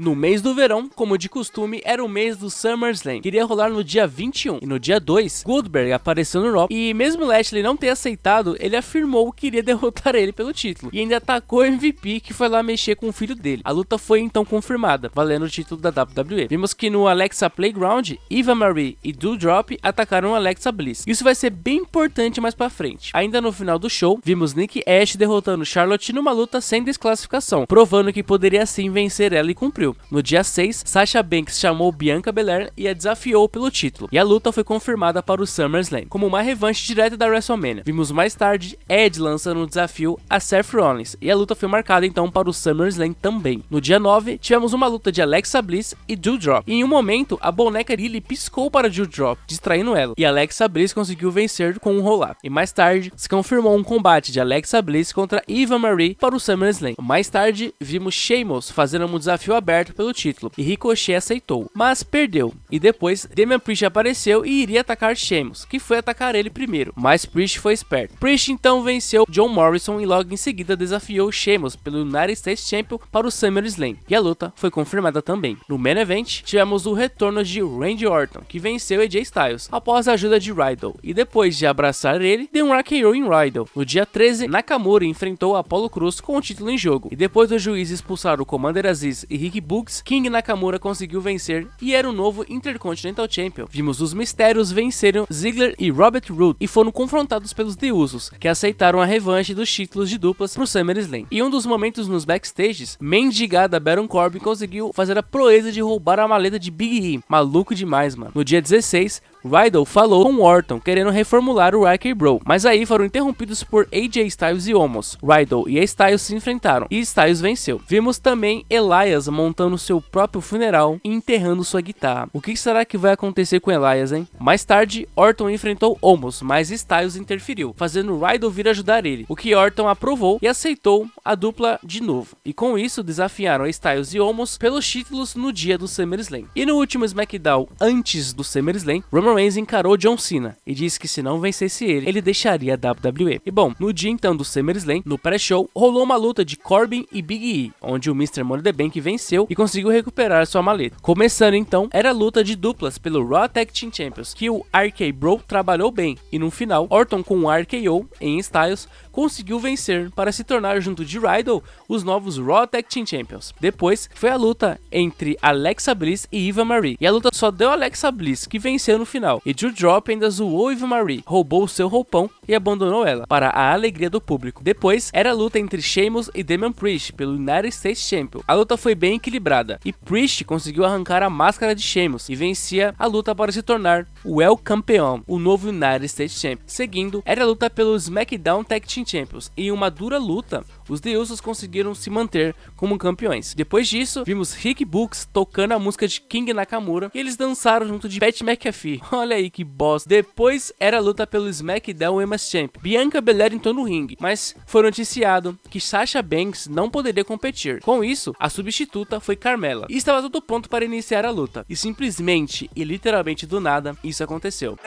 No mês do verão, como de costume, era o mês do SummerSlam, que iria rolar no dia 21. E no dia 2, Goldberg apareceu no Raw, e mesmo Lashley não ter aceitado, ele afirmou que iria derrotar ele pelo título. E ainda atacou o MVP, que foi lá mexer com o filho dele. A luta foi então confirmada, valendo o título da WWE. Vimos que no Alexa Playground, Eva Marie e Doudrop atacaram Alexa Bliss. Isso vai ser bem importante mais pra frente. Ainda no final do show, vimos Nikki Ash derrotando Charlotte numa luta sem desclassificação, provando que poderia sim vencer ela e cumpriu. No dia 6, Sasha Banks chamou Bianca Belair e a desafiou pelo título, e a luta foi confirmada para o SummerSlam, como uma revanche direta da WrestleMania. Vimos mais tarde Edge lançando um desafio a Seth Rollins, e a luta foi marcada então para o SummerSlam também. No dia 9, tivemos uma luta de Alexa Bliss e Doudrop, e em um momento a boneca Lily piscou para Doudrop, distraindo ela, e Alexa Bliss conseguiu vencer com um roll-up. E mais tarde, se confirmou um combate de Alexa Bliss contra Eva Marie para o SummerSlam. Mais tarde, vimos Sheamus fazendo um desafio aberto pelo título, e Ricochet aceitou, mas perdeu. E depois, Damian Priest apareceu e iria atacar Sheamus, que foi atacar ele primeiro, mas Priest foi esperto. Priest então venceu John Morrison e logo em seguida desafiou Sheamus pelo United States Champion para o SummerSlam, e a luta foi confirmada também. No main event, tivemos o retorno de Randy Orton, que venceu AJ Styles após a ajuda de Riddle, e depois de abraçar ele, deu um RKO em Riddle. No dia 13, Nakamura enfrentou Apollo Crews com o título em jogo, e depois do juiz expulsar o Commander Aziz e Rick Boogs, King Nakamura conseguiu vencer e era o novo Intercontinental Champion. Vimos os Mistérios venceram Ziggler e Robert Roode e foram confrontados pelos The Usos, que aceitaram a revanche dos títulos de duplas pro SummerSlam. E um dos momentos nos backstages, mendigada Baron Corbin conseguiu fazer a proeza de roubar a maleta de Big E. Maluco demais, mano. No dia 16, Riddle falou com Orton, querendo reformular o RK-Bro, mas aí foram interrompidos por AJ Styles e Omos. Riddle e Styles se enfrentaram, e Styles venceu. Vimos também Elias montando seu próprio funeral e enterrando sua guitarra. O que será que vai acontecer com Elias, hein? Mais tarde, Orton enfrentou Omos, mas Styles interferiu, fazendo Riddle vir ajudar ele, o que Orton aprovou e aceitou a dupla de novo. E com isso, desafiaram Styles e Omos pelos títulos no dia do SummerSlam. E no último SmackDown, antes do SummerSlam, Roman Reigns encarou John Cena e disse que se não vencesse ele deixaria a WWE. E bom, no dia então do SummerSlam, no pré-show, rolou uma luta de Corbin e Big E, onde o Mr. Money in the Bank venceu e conseguiu recuperar sua maleta. Começando então, era a luta de duplas pelo Raw Tag Team Champions, que o RK-Bro trabalhou bem, e no final, Orton com um RKO em Styles conseguiu vencer para se tornar, junto de Riddle, os novos Raw Tag Team Champions. Depois foi a luta entre Alexa Bliss e Eva Marie, e a luta só deu Alexa Bliss, que venceu no final, e Drew Drop ainda zoou Eva Marie, roubou o seu roupão e abandonou ela, para a alegria do público. Depois era a luta entre Sheamus e Damian Priest pelo United States Champion. A luta foi bem equilibrada, e Priest conseguiu arrancar a máscara de Sheamus e vencia a luta para se tornar o El Campeão, o novo United States Champion. Seguindo, era a luta pelo SmackDown Tag Team Champions, e em uma dura luta, os The Usos conseguiram se manter como campeões. Depois disso, vimos Rick Books tocando a música de King Nakamura, e eles dançaram junto de Pat McAfee. Olha aí que bosta. Depois era a luta pelo SmackDown Women's Champion. Bianca Belair entrou no ringue, mas foi noticiado que Sasha Banks não poderia competir. Com isso, a substituta foi Carmella, e estava tudo pronto para iniciar a luta. E simplesmente e literalmente do nada, isso aconteceu.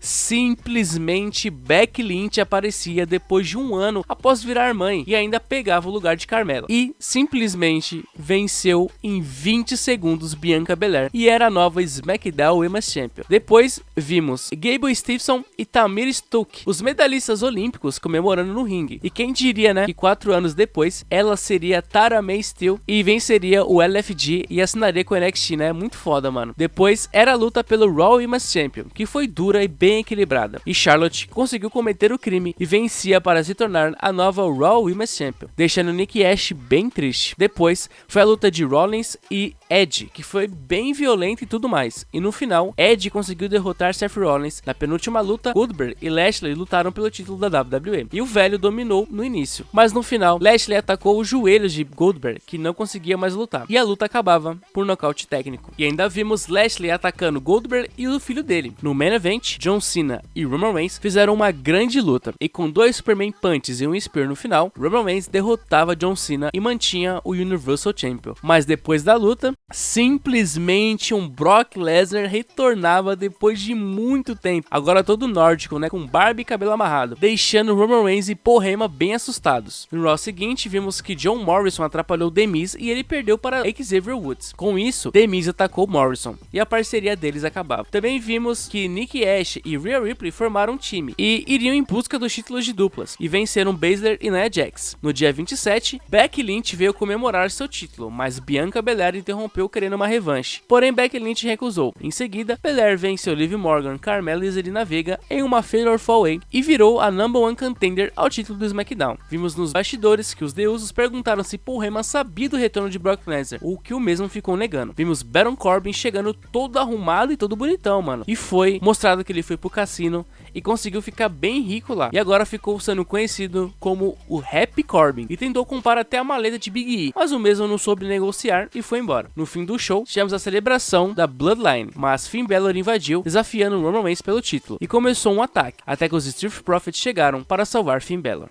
Simplesmente Becky Lynch aparecia depois de um ano após virar mãe e ainda pegava o lugar de Carmella. E simplesmente venceu em 20 segundos Bianca Belair e era a nova SmackDown Women's Champion. Depois vimos Gable Stevenson e Tamir Stuck, os medalhistas olímpicos, comemorando no ringue. E quem diria, né, que 4 anos depois ela seria Tara May Steele e venceria o LFG e assinaria com o NXT, né? Muito foda, mano. Depois era a luta pelo Raw Women's Champion, que foi dura e bem equilibrada, e Charlotte conseguiu cometer o crime e vencia para se tornar a nova Raw Women's Champion, deixando Nikki Ash bem triste. Depois foi a luta de Rollins e Edge, que foi bem violenta e tudo mais, e no final Edge conseguiu derrotar Seth Rollins. Na penúltima luta, Goldberg e Lashley lutaram pelo título da WWE, e o velho dominou no início, mas no final Lashley atacou os joelhos de Goldberg, que não conseguia mais lutar, e a luta acabava por nocaute técnico. E ainda vimos Lashley atacando Goldberg e o filho dele. No main event, John Cena e Roman Reigns fizeram uma grande luta, e com 2 Superman Punches e um Spear no final, Roman Reigns derrotava John Cena e mantinha o Universal Champion. Mas depois da luta, simplesmente um Brock Lesnar retornava depois de muito tempo, agora todo nórdico, né, com barba e cabelo amarrado, deixando Roman Reigns e Paul Heyman bem assustados. No Raw seguinte, vimos que John Morrison atrapalhou The Miz e ele perdeu para Xavier Woods. Com isso, The Miz atacou Morrison e a parceria deles acabava. Também vimos que Nikki Ash e Rhea Ripley formaram um time e iriam em busca dos títulos de duplas e venceram Baszler e Nia Jax. No dia 27, Becky Lynch veio comemorar seu título, mas Bianca Belair interrompeu querendo uma revanche. Porém, Becky Lynch recusou. Em seguida, Belair venceu Liv Morgan, Carmella e Zelina Vega em uma Fatal 4-Way e virou a #1 contender ao título do SmackDown. Vimos nos bastidores que os The Usos perguntaram se Paul Heyman sabia do retorno de Brock Lesnar, o que o mesmo ficou negando. Vimos Baron Corbin chegando todo arrumado e todo bonitão, mano. E foi mostrado que ele foi pro cassino e conseguiu ficar bem rico lá. E agora ficou sendo conhecido como o Happy Corbin e tentou comprar até a maleta de Big E, mas o mesmo não soube negociar e foi embora. No fim do show, tivemos a celebração da Bloodline, mas Finn Balor invadiu, desafiando Roman Reigns pelo título e começou um ataque, até que os Street Profits chegaram para salvar Finn Balor.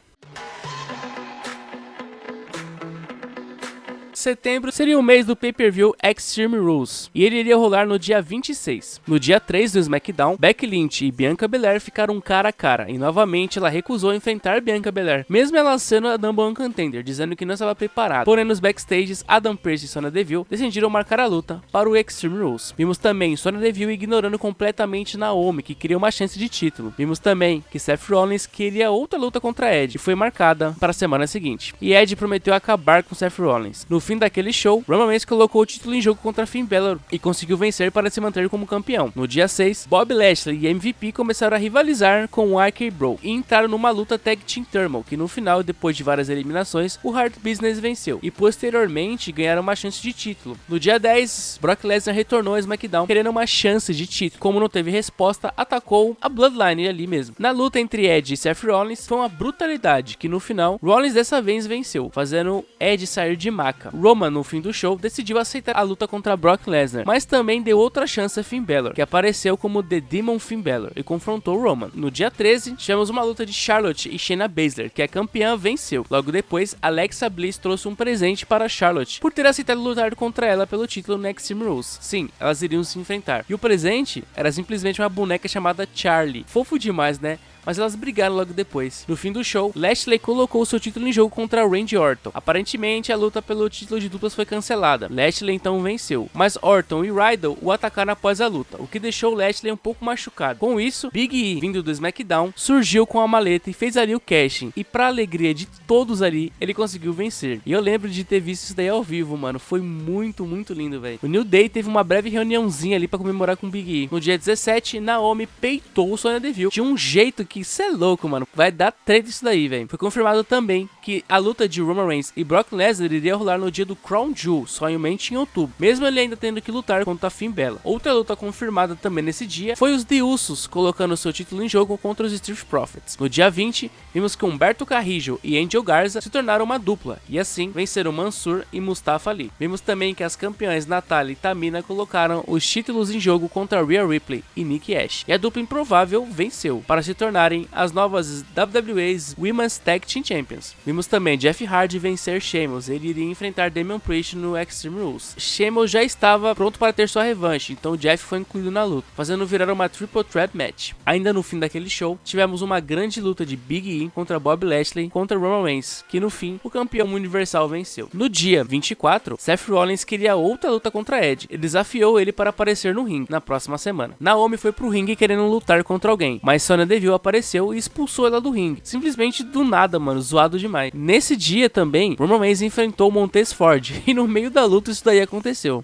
Setembro seria o mês do pay-per-view Extreme Rules, e ele iria rolar no dia 26. No dia 3 do SmackDown, Becky Lynch e Bianca Belair ficaram cara a cara, e novamente ela recusou enfrentar Bianca Belair, mesmo ela sendo a #1 contender, dizendo que não estava preparada. Porém, nos backstages, Adam Pearce e Sonya Deville decidiram marcar a luta para o Extreme Rules. Vimos também Sonya Deville ignorando completamente Naomi, que queria uma chance de título. Vimos também que Seth Rollins queria outra luta contra Edge, e foi marcada para a semana seguinte. E Edge prometeu acabar com Seth Rollins. No fim fim daquele show, Roman Reigns colocou o título em jogo contra Finn Balor e conseguiu vencer para se manter como campeão. No dia 6, Bob Lashley e MVP começaram a rivalizar com o RK-Bro e entraram numa luta Tag Team Turmoil, que no final, depois de várias eliminações, o Hard Business venceu e posteriormente ganharam uma chance de título. No dia 10, Brock Lesnar retornou a SmackDown querendo uma chance de título. Como não teve resposta, atacou a Bloodline ali mesmo. Na luta entre Edge e Seth Rollins, foi uma brutalidade que no final, Rollins dessa vez venceu, fazendo Edge sair de maca. Roman, no fim do show, decidiu aceitar a luta contra Brock Lesnar, mas também deu outra chance a Finn Balor, que apareceu como The Demon Finn Balor e confrontou Roman. No dia 13, tivemos uma luta de Charlotte e Shayna Baszler, que a campeã venceu. Logo depois, Alexa Bliss trouxe um presente para Charlotte, por ter aceitado lutar contra ela pelo título no Extreme Rules. Sim, elas iriam se enfrentar. E o presente era simplesmente uma boneca chamada Charlie. Fofo demais, né? Mas elas brigaram logo depois. No fim do show, Lashley colocou seu título em jogo contra Randy Orton. Aparentemente, a luta pelo título de duplas foi cancelada. Lashley então venceu, mas Orton e Riddle o atacaram após a luta, o que deixou Lashley um pouco machucado. Com isso, Big E, vindo do SmackDown, surgiu com a maleta e fez ali o casting. E pra alegria de todos ali, ele conseguiu vencer. E eu lembro de ter visto isso daí ao vivo, mano. Foi muito lindo, velho. O New Day teve uma breve reuniãozinha ali pra comemorar com Big E. No dia 17, Naomi peitou o Sonya Deville. Tinha um jeito que cê é louco, mano. Vai dar treta isso daí, velho. Foi confirmado também que a luta de Roman Reigns e Brock Lesnar iria rolar no dia do Crown Jewel, somente em outubro, mesmo ele ainda tendo que lutar contra Finn Balor. Outra luta confirmada também nesse dia foi os The Usos colocando seu título em jogo contra os Street Profits. No dia 20, vimos que Humberto Carrillo e Angel Garza se tornaram uma dupla, e assim venceram Mansur e Mustafa Ali. Vimos também que as campeãs Natalya e Tamina colocaram os títulos em jogo contra Rhea Ripley e Nikki Ash, e a dupla improvável venceu, para se tornarem as novas WWE's Women's Tag Team Champions. Vimos também Jeff Hardy vencer Sheamus, ele iria enfrentar Damian Priest no Extreme Rules. Sheamus já estava pronto para ter sua revanche, então Jeff foi incluído na luta, fazendo virar uma Triple Threat Match. Ainda no fim daquele show, tivemos uma grande luta de Big E contra Bob Lashley contra Roman Reigns, que no fim, o campeão universal venceu. No dia 24, Seth Rollins queria outra luta contra Edge e desafiou ele para aparecer no ringue na próxima semana. Naomi foi pro ringue querendo lutar contra alguém, mas Sonya Deville apareceu e expulsou ela do ringue. Simplesmente do nada, mano, zoado demais. Nesse dia também, Roman Reigns enfrentou Montez Ford e no meio da luta isso daí aconteceu.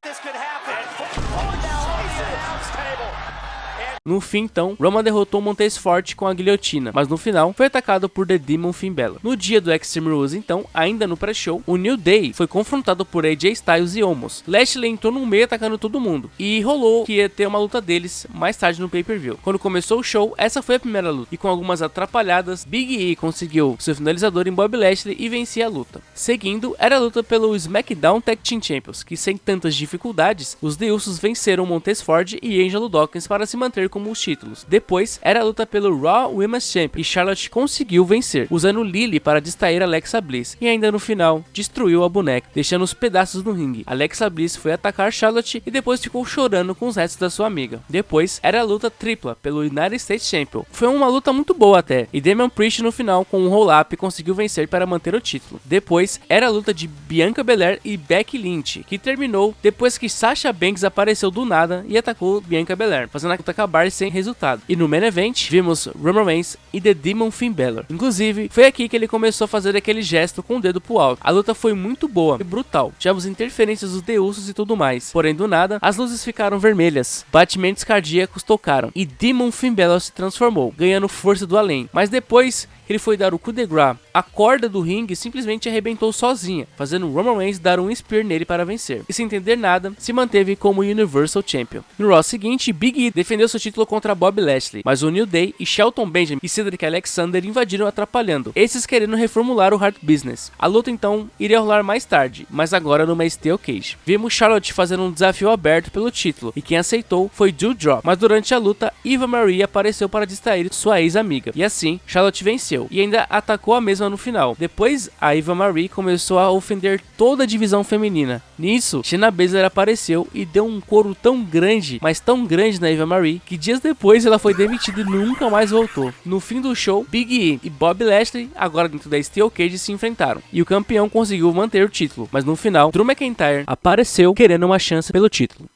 No fim, então, Roman derrotou Montez Ford com a guilhotina, mas no final foi atacado por The Demon Finn Balor. No dia do Extreme Rules, então, ainda no pré-show, o New Day foi confrontado por AJ Styles e Omos. Lashley entrou no meio atacando todo mundo, e rolou que ia ter uma luta deles mais tarde no pay-per-view. Quando começou o show, essa foi a primeira luta, e com algumas atrapalhadas, Big E conseguiu seu finalizador em Bob Lashley e vencia a luta. Seguindo, era a luta pelo SmackDown Tag Team Champions, que sem tantas dificuldades, os The Usos venceram Montez Ford e Angelo Dawkins para se manter como os títulos. Depois, era a luta pelo Raw Women's Champion e Charlotte conseguiu vencer, usando Lily para distrair Alexa Bliss, e ainda no final, destruiu a boneca, deixando os pedaços no ringue. Alexa Bliss foi atacar Charlotte e depois ficou chorando com os restos da sua amiga. Depois, era a luta tripla pelo United States Champion. Foi uma luta muito boa até, e Damian Priest no final, com um roll-up, conseguiu vencer para manter o título. Depois, era a luta de Bianca Belair e Becky Lynch, que terminou depois que Sasha Banks apareceu do nada e atacou Bianca Belair, fazendo a luta acabar sem resultado. E no main event, vimos Roman Reigns e The Demon Finn Balor. Inclusive, foi aqui que ele começou a fazer aquele gesto com o dedo pro alto. A luta foi muito boa e brutal. Tivemos interferências dos The Usos e tudo mais. Porém, do nada, as luzes ficaram vermelhas, batimentos cardíacos tocaram e Demon Finn Balor se transformou, ganhando força do além. Mas depois, ele foi dar o coup de grace. A corda do ringue simplesmente arrebentou sozinha, fazendo Roman Reigns dar um spear nele para vencer. E sem entender nada, se manteve como Universal Champion. No Raw seguinte, Big E defendeu seu título contra Bob Lashley, mas o New Day e Shelton Benjamin e Cedric Alexander invadiram atrapalhando, esses querendo reformular o Hard Business. A luta então iria rolar mais tarde, mas agora numa Steel Cage. Vimos Charlotte fazendo um desafio aberto pelo título, e quem aceitou foi Doudrop, mas durante a luta, Eva Marie apareceu para distrair sua ex-amiga, e assim, Charlotte venceu, e ainda atacou a mesma no final. Depois, a Eva Marie começou a ofender toda a divisão feminina. Nisso, Shayna Baszler apareceu e deu um couro tão grande, mas tão grande na Eva Marie, que dias depois ela foi demitida e nunca mais voltou. No fim do show, Big E e Bob Lashley, agora dentro da Steel Cage, se enfrentaram, e o campeão conseguiu manter o título, mas no final, Drew McIntyre apareceu querendo uma chance pelo título.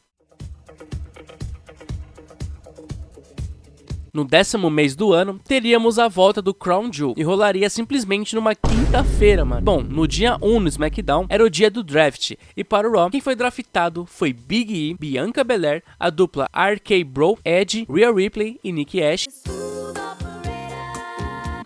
No 10º mês do ano, teríamos a volta do Crown Jewel e rolaria simplesmente numa quinta-feira, mano. Bom, no dia 1 no SmackDown era o dia do draft e para o Raw, quem foi draftado foi Big E, Bianca Belair, a dupla RK Bro, Edge, Rhea Ripley e Nikki Ash,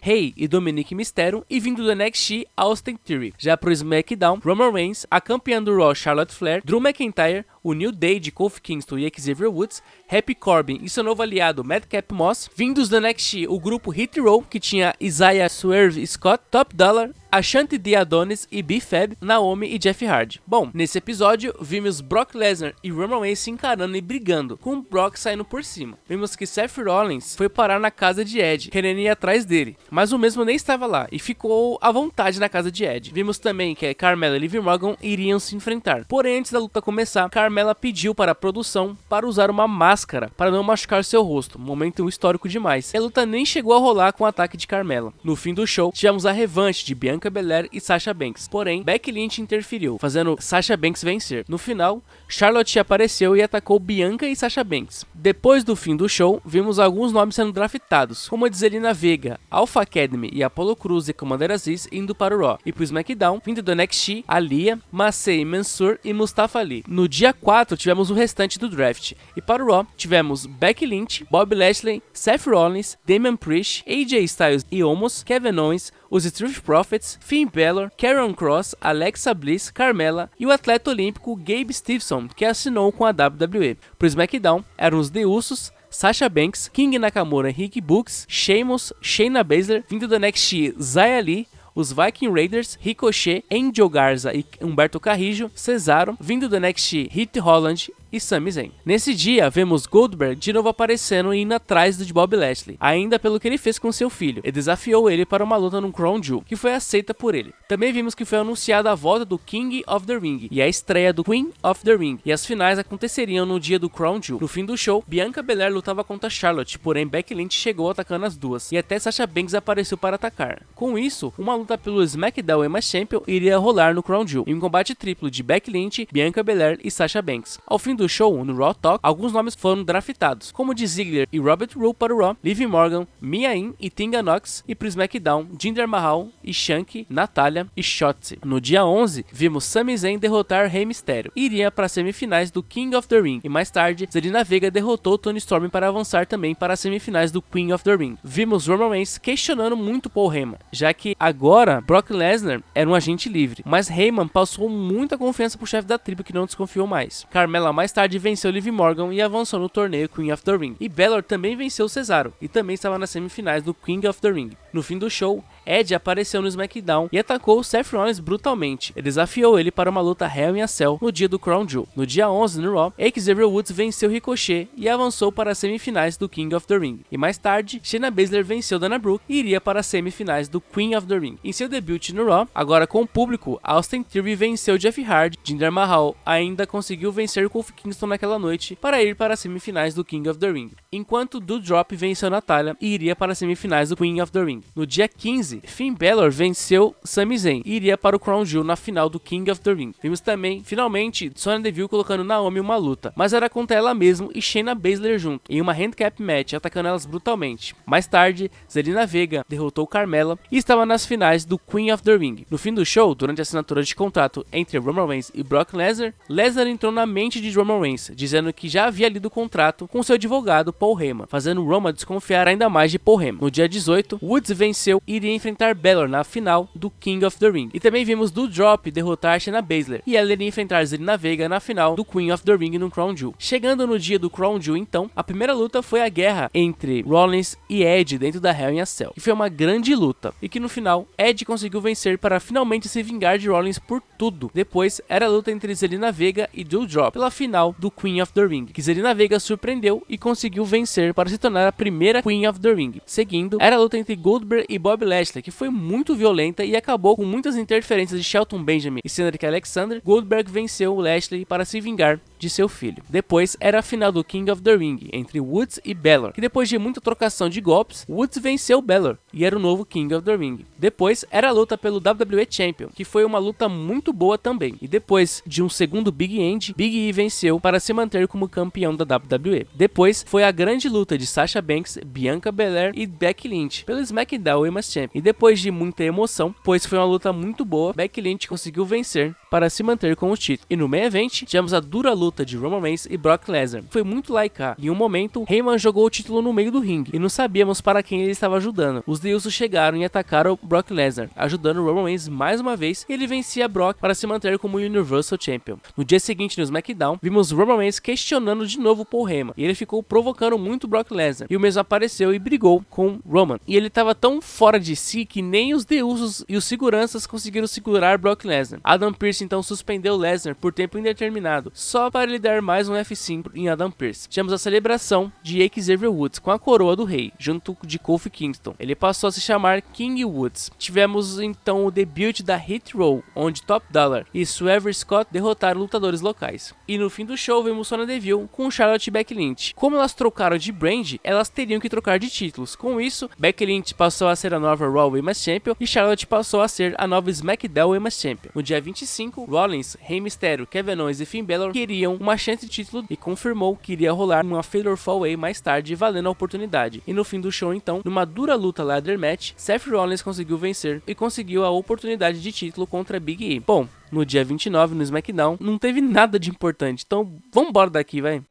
Rey e Dominic Mysterio, e vindo do NXT, Austin Theory. Já pro SmackDown, Roman Reigns, a campeã do Raw Charlotte Flair, Drew McIntyre, o New Day de Kofi Kingston e Xavier Woods, Happy Corbin e seu novo aliado Madcap Moss. Vindos do NXT, o grupo Hit Row, que tinha Isaiah Swerve Scott, Top Dollar, Ashanti D. Adonis e B-Fab, Naomi e Jeff Hardy. Bom, nesse episódio, vimos Brock Lesnar e Roman Reigns se encarando e brigando, com o Brock saindo por cima. Vimos que Seth Rollins foi parar na casa de Edge, querendo ir atrás dele, mas o mesmo nem estava lá e ficou à vontade na casa de Edge. Vimos também que Carmella e Liv Morgan iriam se enfrentar. Porém, antes da luta começar, Carmella pediu para a produção para usar uma máscara para não machucar seu rosto, momento histórico demais. A luta nem chegou a rolar com o ataque de Carmella. No fim do show, tivemos a revanche de Bianca Belair e Sasha Banks, porém, Becky Lynch interferiu, fazendo Sasha Banks vencer. No final, Charlotte apareceu e atacou Bianca e Sasha Banks. Depois do fim do show, vimos alguns nomes sendo draftados, como a de Zelina Vega, Alpha Academy e Apollo Crews e Commander Aziz indo para o Raw, e pro SmackDown, vindo do NXT, Aliyah, Masay Mansour e Mustafa Ali. No dia 4, tivemos o restante do draft, e para o Raw, tivemos Becky Lynch, Bobby Lashley, Seth Rollins, Damian Priest, AJ Styles e Omos, Kevin Owens, os Street Profits, Finn Balor, Karrion Kross, Alexa Bliss, Carmella e o atleta olímpico Gabe Stevenson, que assinou com a WWE. Pro SmackDown, eram os The Usos, Sasha Banks, King Nakamura, Ricky Books, Sheamus, Shayna Baszler, vindo do NXT, Xia Li, os Viking Raiders, Ricochet, Angel Garza e Humberto Carrillo, Cesaro, vindo do NXT, Heath Holland e Sami Zayn. Nesse dia, vemos Goldberg de novo aparecendo e indo atrás de Bobby Lashley, ainda pelo que ele fez com seu filho, e desafiou ele para uma luta no Crown Jewel, que foi aceita por ele. Também vimos que foi anunciada a volta do King of the Ring e a estreia do Queen of the Ring, e as finais aconteceriam no dia do Crown Jewel. No fim do show, Bianca Belair lutava contra Charlotte, porém Becky Lynch chegou atacando as duas, e até Sasha Banks apareceu para atacar. Com isso, uma luta pelo SmackDown Women's Champion iria rolar no Crown Jewel, em um combate triplo de Becky Lynch, Bianca Belair e Sasha Banks. Ao fim do show, no Raw Talk, alguns nomes foram draftados, como de Ziggler e Robert Roode para o Raw, Liv Morgan, Mia Yim e Tegan Nox, e pro SmackDown, Jinder Mahal e Shanky, Natalya e Shotzi. No dia 11, vimos Sami Zayn derrotar Rey Mysterio, e iria para as semifinais do King of the Ring, e mais tarde, Zelina Vega derrotou Toni Storm para avançar também para as semifinais do Queen of the Ring. Vimos Roman Reigns questionando muito Paul Heyman, já que agora Brock Lesnar era um agente livre, mas Heyman passou muita confiança pro chefe da tribo que não desconfiou mais. Carmella mais tarde venceu Liv Morgan e avançou no torneio Queen of the Ring, e Balor também venceu Cesaro, e também estava nas semifinais do King of the Ring. No fim do show, Edge apareceu no SmackDown e atacou Seth Rollins brutalmente. Ele desafiou ele para uma luta Hell in a Cell no dia do Crown Jewel. No dia 11, no Raw, Xavier Woods venceu Ricochet e avançou para as semifinais do King of the Ring. E mais tarde, Shayna Baszler venceu Dana Brooke e iria para as semifinais do Queen of the Ring. Em seu debut no Raw, agora com o público, Austin Theory venceu Jeff Hardy. Jinder Mahal ainda conseguiu vencer Kofi Kingston naquela noite para ir para as semifinais do King of the Ring, enquanto Doudrop venceu Natalya e iria para as semifinais do Queen of the Ring. No dia 15, Finn Balor venceu Sami Zayn e iria para o Crown Jewel na final do King of the Ring. Vimos também, finalmente, Sonya Deville colocando Naomi em uma luta, mas era contra ela mesmo e Shayna Baszler junto, em uma handicap match, atacando elas brutalmente. Mais tarde, Zelina Vega derrotou Carmella e estava nas finais do Queen of the Ring. No fim do show, durante a assinatura de contrato entre Roman Reigns e Brock Lesnar, Lesnar entrou na mente de Roman Reigns, dizendo que já havia lido o contrato com seu advogado Paul Heyman, fazendo Roman desconfiar ainda mais de Paul Heyman. No dia 18, Woods venceu e iria enfrentar Balor na final do King of the Ring. E também vimos Doudrop derrotar Shayna Baszler, e ela iria enfrentar Zelina Vega na final do Queen of the Ring no Crown Jewel. Chegando no dia do Crown Jewel, então, a primeira luta foi a guerra entre Rollins e Edge dentro da Hell in a Cell, que foi uma grande luta, e que no final, Edge conseguiu vencer para finalmente se vingar de Rollins por tudo. Depois, era a luta entre Zelina Vega e Doudrop pela final do Queen of the Ring, que Zelina Vega surpreendeu e conseguiu vencer para se tornar a primeira Queen of the Ring. Seguindo, era a luta entre Goldberg e Bobby Lashley, que foi muito violenta e acabou com muitas interferências de Shelton Benjamin e Cedric Alexander. Goldberg venceu o Lashley para se vingar de seu filho. Depois era a final do King of the Ring entre Woods e Balor, que depois de muita trocação de golpes, Woods venceu Balor e era o novo King of the Ring. Depois era a luta pelo WWE Champion, que foi uma luta muito boa também. E depois de um segundo Big End, Big E venceu para se manter como campeão da WWE. Depois foi a grande luta de Sasha Banks, Bianca Belair e Becky Lynch pelo SmackDown Women's Champion. E depois de muita emoção, pois foi uma luta muito boa, Becky Lynch conseguiu vencer para se manter com o título. E no main event, tivemos a dura luta de Roman Reigns e Brock Lesnar. Foi muito lá e cá. Em um momento, Heyman jogou o título no meio do ringue e não sabíamos para quem ele estava ajudando. Os The Usos chegaram e atacaram o Brock Lesnar, ajudando Roman Reigns mais uma vez, e ele vencia Brock para se manter como Universal Champion. No dia seguinte, no SmackDown, vimos Roman Reigns questionando de novo Paul Heyman, e ele ficou provocando muito Brock Lesnar, e o mesmo apareceu e brigou com Roman. E ele estava tão fora de si que nem os The Usos e os seguranças conseguiram segurar Brock Lesnar. Adam Pearce então suspendeu Lesnar por tempo indeterminado, só para lhe dar mais um F5 em Adam Pearce. Tivemos a celebração de Xavier Woods com a coroa do rei, junto de Kofi Kingston. Ele passou a se chamar King Woods. Tivemos então o debut da Hit Row, onde Top Dollar e Swerve Scott derrotaram lutadores locais. E no fim do show vimos Sonya Deville com Charlotte e Becky Lynch. Como elas trocaram de brand, elas teriam que trocar de títulos. Com isso, Becky Lynch passou a ser a nova Raw Women's Champion e Charlotte passou a ser a nova SmackDown Women's Champion. No dia 25, Rollins, Rey Mysterio, Kevin Owens e Finn Balor queriam uma chance de título e confirmou que iria rolar uma Fatal 4-Way mais tarde, valendo a oportunidade. E no fim do show então, numa dura luta ladder match, Seth Rollins conseguiu vencer e conseguiu a oportunidade de título contra Big E. Bom, no dia 29 no SmackDown não teve nada de importante, então vambora daqui, vai.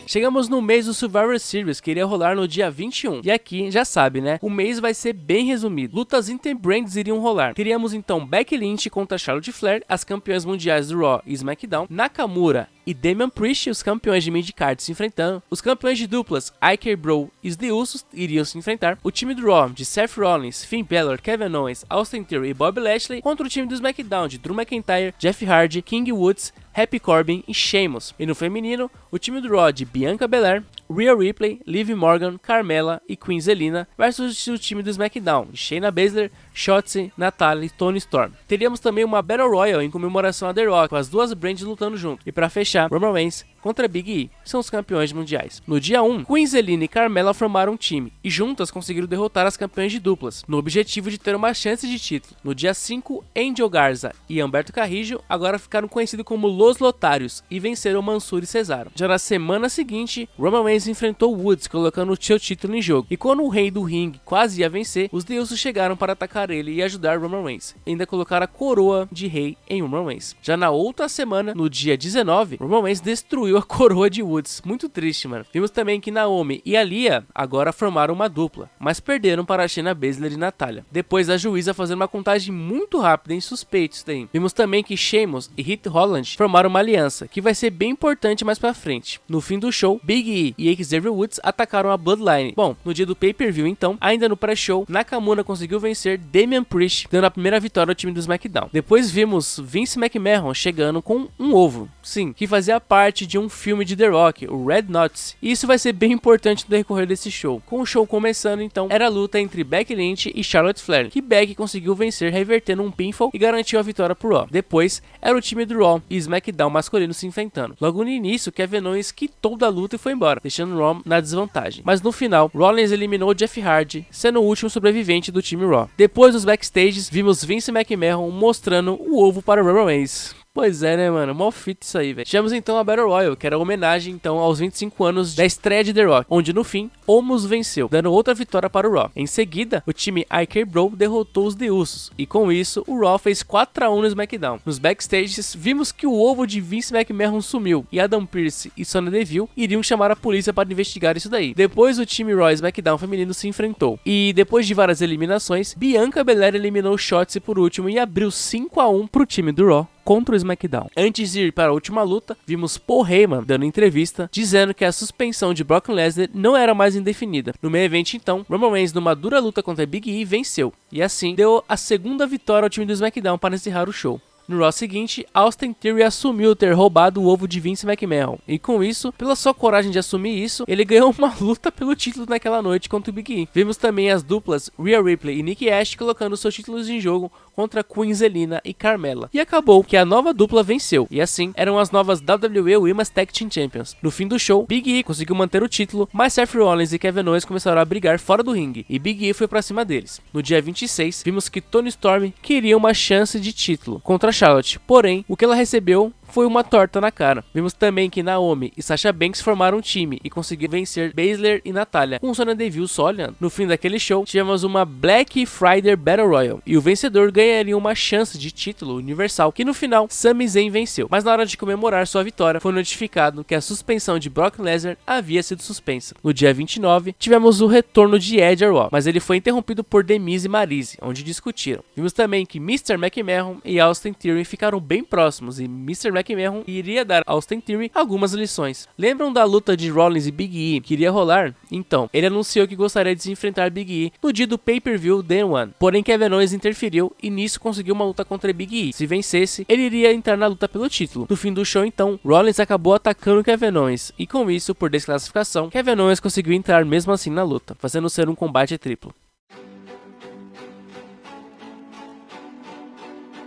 Chegamos no mês do Survivor Series, que iria rolar no dia 21. E aqui, já sabe, né? O mês vai ser bem resumido. Lutas interbrands iriam rolar. Teríamos então Becky Lynch contra Charlotte Flair, as campeãs mundiais do Raw e SmackDown, Nakamura e Damian Priest, os campeões de mid-card, se enfrentando. Os campeões de duplas, Ike Bro e os The Usos, iriam se enfrentar. O time do Raw, de Seth Rollins, Finn Balor, Kevin Owens, Austin Theory e Bobby Lashley, contra o time do SmackDown, de Drew McIntyre, Jeff Hardy, King Woods, Happy Corbin e Sheamus. E no feminino, o time do Raw de Bianca Belair, Rhea Ripley, Liv Morgan, Carmella e Queen Zelina versus o time do SmackDown de Shayna Baszler, Shotzi, Natalya e Toni Storm. Teríamos também uma Battle Royale em comemoração a The Rock, com as duas brands lutando junto. E para fechar, Roman Reigns contra Big E, que são os campeões mundiais. No dia 1, Queen Zelina e Carmella formaram um time e juntas conseguiram derrotar as campeãs de duplas, no objetivo de ter uma chance de título. No dia 5, Angel Garza e Humberto Carrillo agora ficaram conhecidos como Los Lotários e venceram Mansur e Cesaro. Já na semana seguinte, Roman Reigns enfrentou Woods, colocando o seu título em jogo. E quando o rei do ringue quase ia vencer, os The Usos chegaram para atacar ele e ajudar Roman Reigns. Ainda colocaram a coroa de rei em Roman Reigns. Já na outra semana, no dia 19, Roman Reigns destruiu a coroa de Woods. Muito triste, mano. Vimos também que Naomi e Aliyah agora formaram uma dupla, mas perderam para Shayna Baszler e Natalya. Depois a juíza fazendo uma contagem muito rápida em suspeitos daí. Vimos também que Sheamus e Heath Holland formaram uma aliança, que vai ser bem importante mais pra frente. No fim do show, Big E e Xavier Woods atacaram a Bloodline. Bom, no dia do pay-per-view então, ainda no pré-show, Nakamura conseguiu vencer Damian Priest, dando a primeira vitória ao time do SmackDown. Depois vimos Vince McMahon chegando com um ovo, sim, que fazia parte de um filme de The Rock, o Red Notice. E isso vai ser bem importante no decorrer desse show. Com o show começando então, era a luta entre Becky Lynch e Charlotte Flair, que Becky conseguiu vencer revertendo um pinfall e garantiu a vitória pro Raw. Depois, era o time do Raw e SmackDown masculino se enfrentando. Logo no início, Kevin Owens quitou da luta e foi embora, deixando o Raw na desvantagem. Mas no final, Rollins eliminou Jeff Hardy, sendo o último sobrevivente do time Raw. Depois dos backstages, vimos Vince McMahon mostrando o ovo para Roman Reigns. Pois é, né, mano? Mó fit isso aí, velho. Tivemos então a Battle Royale, que era uma homenagem então aos 25 anos da estreia de The Rock, onde no fim, Omos venceu, dando outra vitória para o Raw. Em seguida, o time Ike Bro derrotou os The Usos, e com isso, o Raw fez 4-1 no SmackDown. Nos backstages, vimos que o ovo de Vince McMahon sumiu, e Adam Pearce e Sonya Deville iriam chamar a polícia para investigar isso daí. Depois, o time Raw e SmackDown feminino se enfrentou, e depois de várias eliminações, Bianca Belair eliminou Shotzi por último e abriu 5-1 pro time do Raw contra o SmackDown. Antes de ir para a última luta, vimos Paul Heyman dando entrevista, dizendo que a suspensão de Brock Lesnar não era mais indefinida. No meio evento então, Roman Reigns numa dura luta contra Big E venceu, e assim deu a segunda vitória ao time do SmackDown para encerrar o show. No Raw seguinte, Austin Theory assumiu ter roubado o ovo de Vince McMahon, e com isso, pela sua coragem de assumir isso, ele ganhou uma luta pelo título naquela noite contra o Big E. Vimos também as duplas Rhea Ripley e Nikki Ash colocando seus títulos em jogo contra Queen Zelina e Carmella. E acabou que a nova dupla venceu, e assim eram as novas WWE Women's Tag Team Champions. No fim do show, Big E conseguiu manter o título, mas Seth Rollins e Kevin Owens começaram a brigar fora do ringue, e Big E foi pra cima deles. No dia 26, vimos que Toni Storm queria uma chance de título contra Charlotte, porém, o que ela recebeu foi uma torta na cara. Vimos também que Naomi e Sasha Banks formaram um time e conseguiram vencer Baszler e Natalya, com Sonya Deville só olhando. No fim daquele show, tivemos uma Black Friday Battle Royal, e o vencedor ganharia uma chance de título universal, que no final, Sami Zayn venceu. Mas na hora de comemorar sua vitória, foi notificado que a suspensão de Brock Lesnar havia sido suspensa. No dia 29, tivemos o retorno de Edge a Raw, mas ele foi interrompido por The Miz e Maryse, onde discutiram. Vimos também que Mr. McMahon e Austin Theory ficaram bem próximos, e Mr. McMahon iria dar a Austin Theory algumas lições. Lembram da luta de Rollins e Big E que iria rolar? Então, ele anunciou que gostaria de se enfrentar Big E no dia do pay-per-view Day One. Porém, Kevin Owens interferiu e nisso conseguiu uma luta contra Big E. Se vencesse, ele iria entrar na luta pelo título. No fim do show, então, Rollins acabou atacando Kevin Owens e com isso, por desclassificação, Kevin Owens conseguiu entrar mesmo assim na luta, fazendo ser um combate triplo.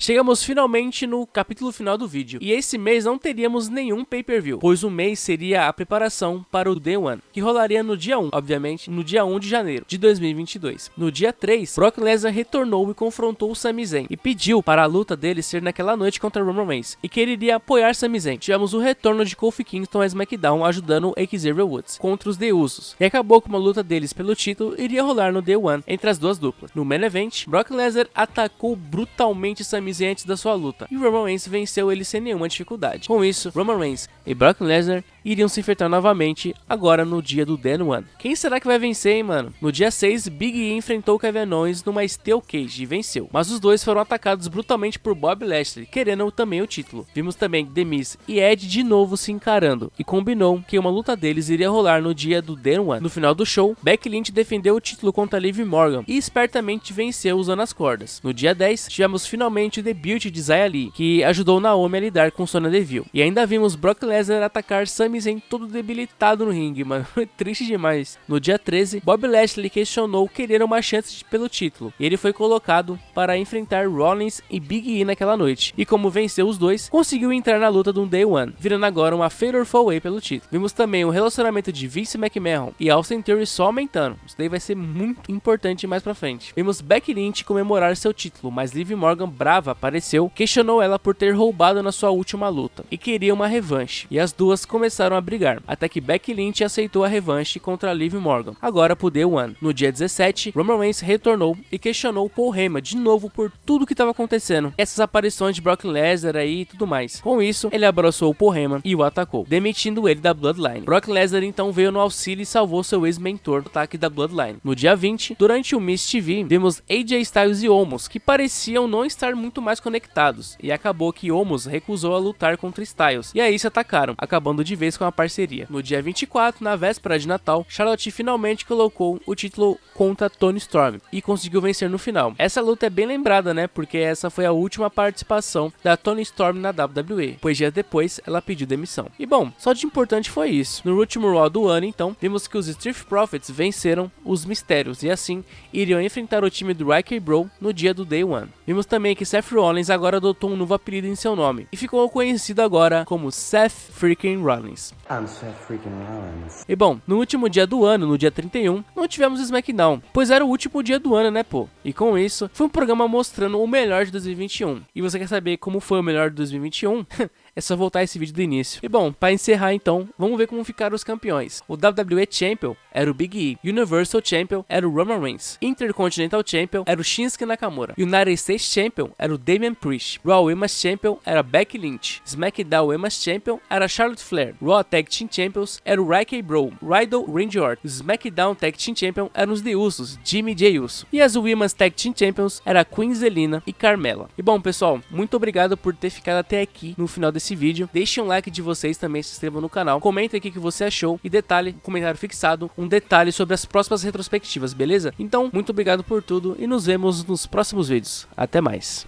Chegamos finalmente no capítulo final do vídeo, e esse mês não teríamos nenhum pay-per-view, pois o mês seria a preparação para o Day One, que rolaria no dia 1, obviamente, no dia 1 de janeiro de 2022. No dia 3, Brock Lesnar retornou e confrontou o Sami Zayn, e pediu para a luta dele ser naquela noite contra Roman Reigns, e que ele iria apoiar Sami Zayn. Tivemos o retorno de Kofi Kingston a SmackDown ajudando o Xavier Woods contra os The Usos, e acabou que uma luta deles pelo título iria rolar no Day One entre as duas duplas. No main event, Brock Lesnar atacou brutalmente Sami Zayn antes da sua luta, e Roman Reigns venceu ele sem nenhuma dificuldade. Com isso, Roman Reigns e Brock Lesnar iriam se enfrentar novamente agora no dia do Day One. Quem será que vai vencer, hein, mano? No dia 6, Big E enfrentou Kevin Owens numa Steel Cage e venceu, mas os dois foram atacados brutalmente por Bobby Lashley, querendo também o título. Vimos também The Miz e Edge de novo se encarando, e combinou que uma luta deles iria rolar no dia do Day One. No final do show, Becky Lynch defendeu o título contra Liv Morgan e espertamente venceu usando as cordas. No dia 10, tivemos finalmente o debut de Xia Li, que ajudou Naomi a lidar com Sonya Deville. E ainda vimos Brock Lesnar atacar Sami Zayn todo debilitado no ringue, mano. Triste demais. No dia 13, Bobby Lashley questionou querer uma chance pelo título, e ele foi colocado para enfrentar Rollins e Big E naquela noite. E como venceu os dois, conseguiu entrar na luta do Day One, virando agora uma Fatal 4-Way pelo título. Vimos também o relacionamento de Vince McMahon e Austin Theory só aumentando. Isso daí vai ser muito importante mais pra frente. Vimos Becky Lynch comemorar seu título, mas Liv Morgan, brava, apareceu, questionou ela por ter roubado na sua última luta e queria uma revanche. E as duas começaram a brigar, até que Becky Lynch aceitou a revanche contra Liv Morgan, agora pro Day One. No dia 17, Roman Reigns retornou e questionou Paul Heyman de novo por tudo que estava acontecendo, essas aparições de Brock Lesnar aí e tudo mais. Com isso, ele abraçou o Paul Heyman e o atacou, demitindo ele da Bloodline. Brock Lesnar então veio no auxílio e salvou seu ex-mentor do ataque da Bloodline. No dia 20, durante o Miz TV, vimos AJ Styles e Omos, que pareciam não estar muito mais conectados, e acabou que Omos recusou a lutar contra Styles, e aí se atacaram, acabando de vez com a parceria. No dia 24, na véspera de Natal, Charlotte finalmente colocou o título contra Toni Storm e conseguiu vencer no final. Essa luta é bem lembrada, né, porque essa foi a última participação da Toni Storm na WWE, pois dias depois ela pediu demissão. E bom, só de importante foi isso. No último Raw do ano, então, vimos que os Street Profits venceram os Mistérios e assim iriam enfrentar o time do RK Bro no dia do Day One. Vimos também que Seth Rollins agora adotou um novo apelido em seu nome e ficou conhecido agora como Seth Freaking Rollins. I'm Seth Freaking Rollins. E bom, no último dia do ano, no dia 31, não tivemos SmackDown, pois era o último dia do ano, né, pô? E com isso, foi um programa mostrando o melhor de 2021. E você quer saber como foi o melhor de 2021? É só voltar esse vídeo do início. E bom, para encerrar então, vamos ver como ficaram os campeões. O WWE Champion era o Big E, Universal Champion era o Roman Reigns, Intercontinental Champion era o Shinsuke Nakamura, United States Champion era o Damian Priest, Raw Women's Champion era Becky Lynch, SmackDown Women's Champion era Charlotte Flair, Raw Tag Team Champions era o RK Bro, Riddle, Randy Orton, SmackDown Tag Team Champion eram os The Usos, Jimmy J Uso, e as Women's Tag Team Champions era Queen Zelina e Carmella. E bom, pessoal, muito obrigado por ter ficado até aqui no final desse vídeo. Deixe um like de vocês, também se inscrevam no canal, comentem aqui o que você achou e detalhe, comentário fixado, um detalhe sobre as próximas retrospectivas, beleza? Então, muito obrigado por tudo e nos vemos nos próximos vídeos. Até mais!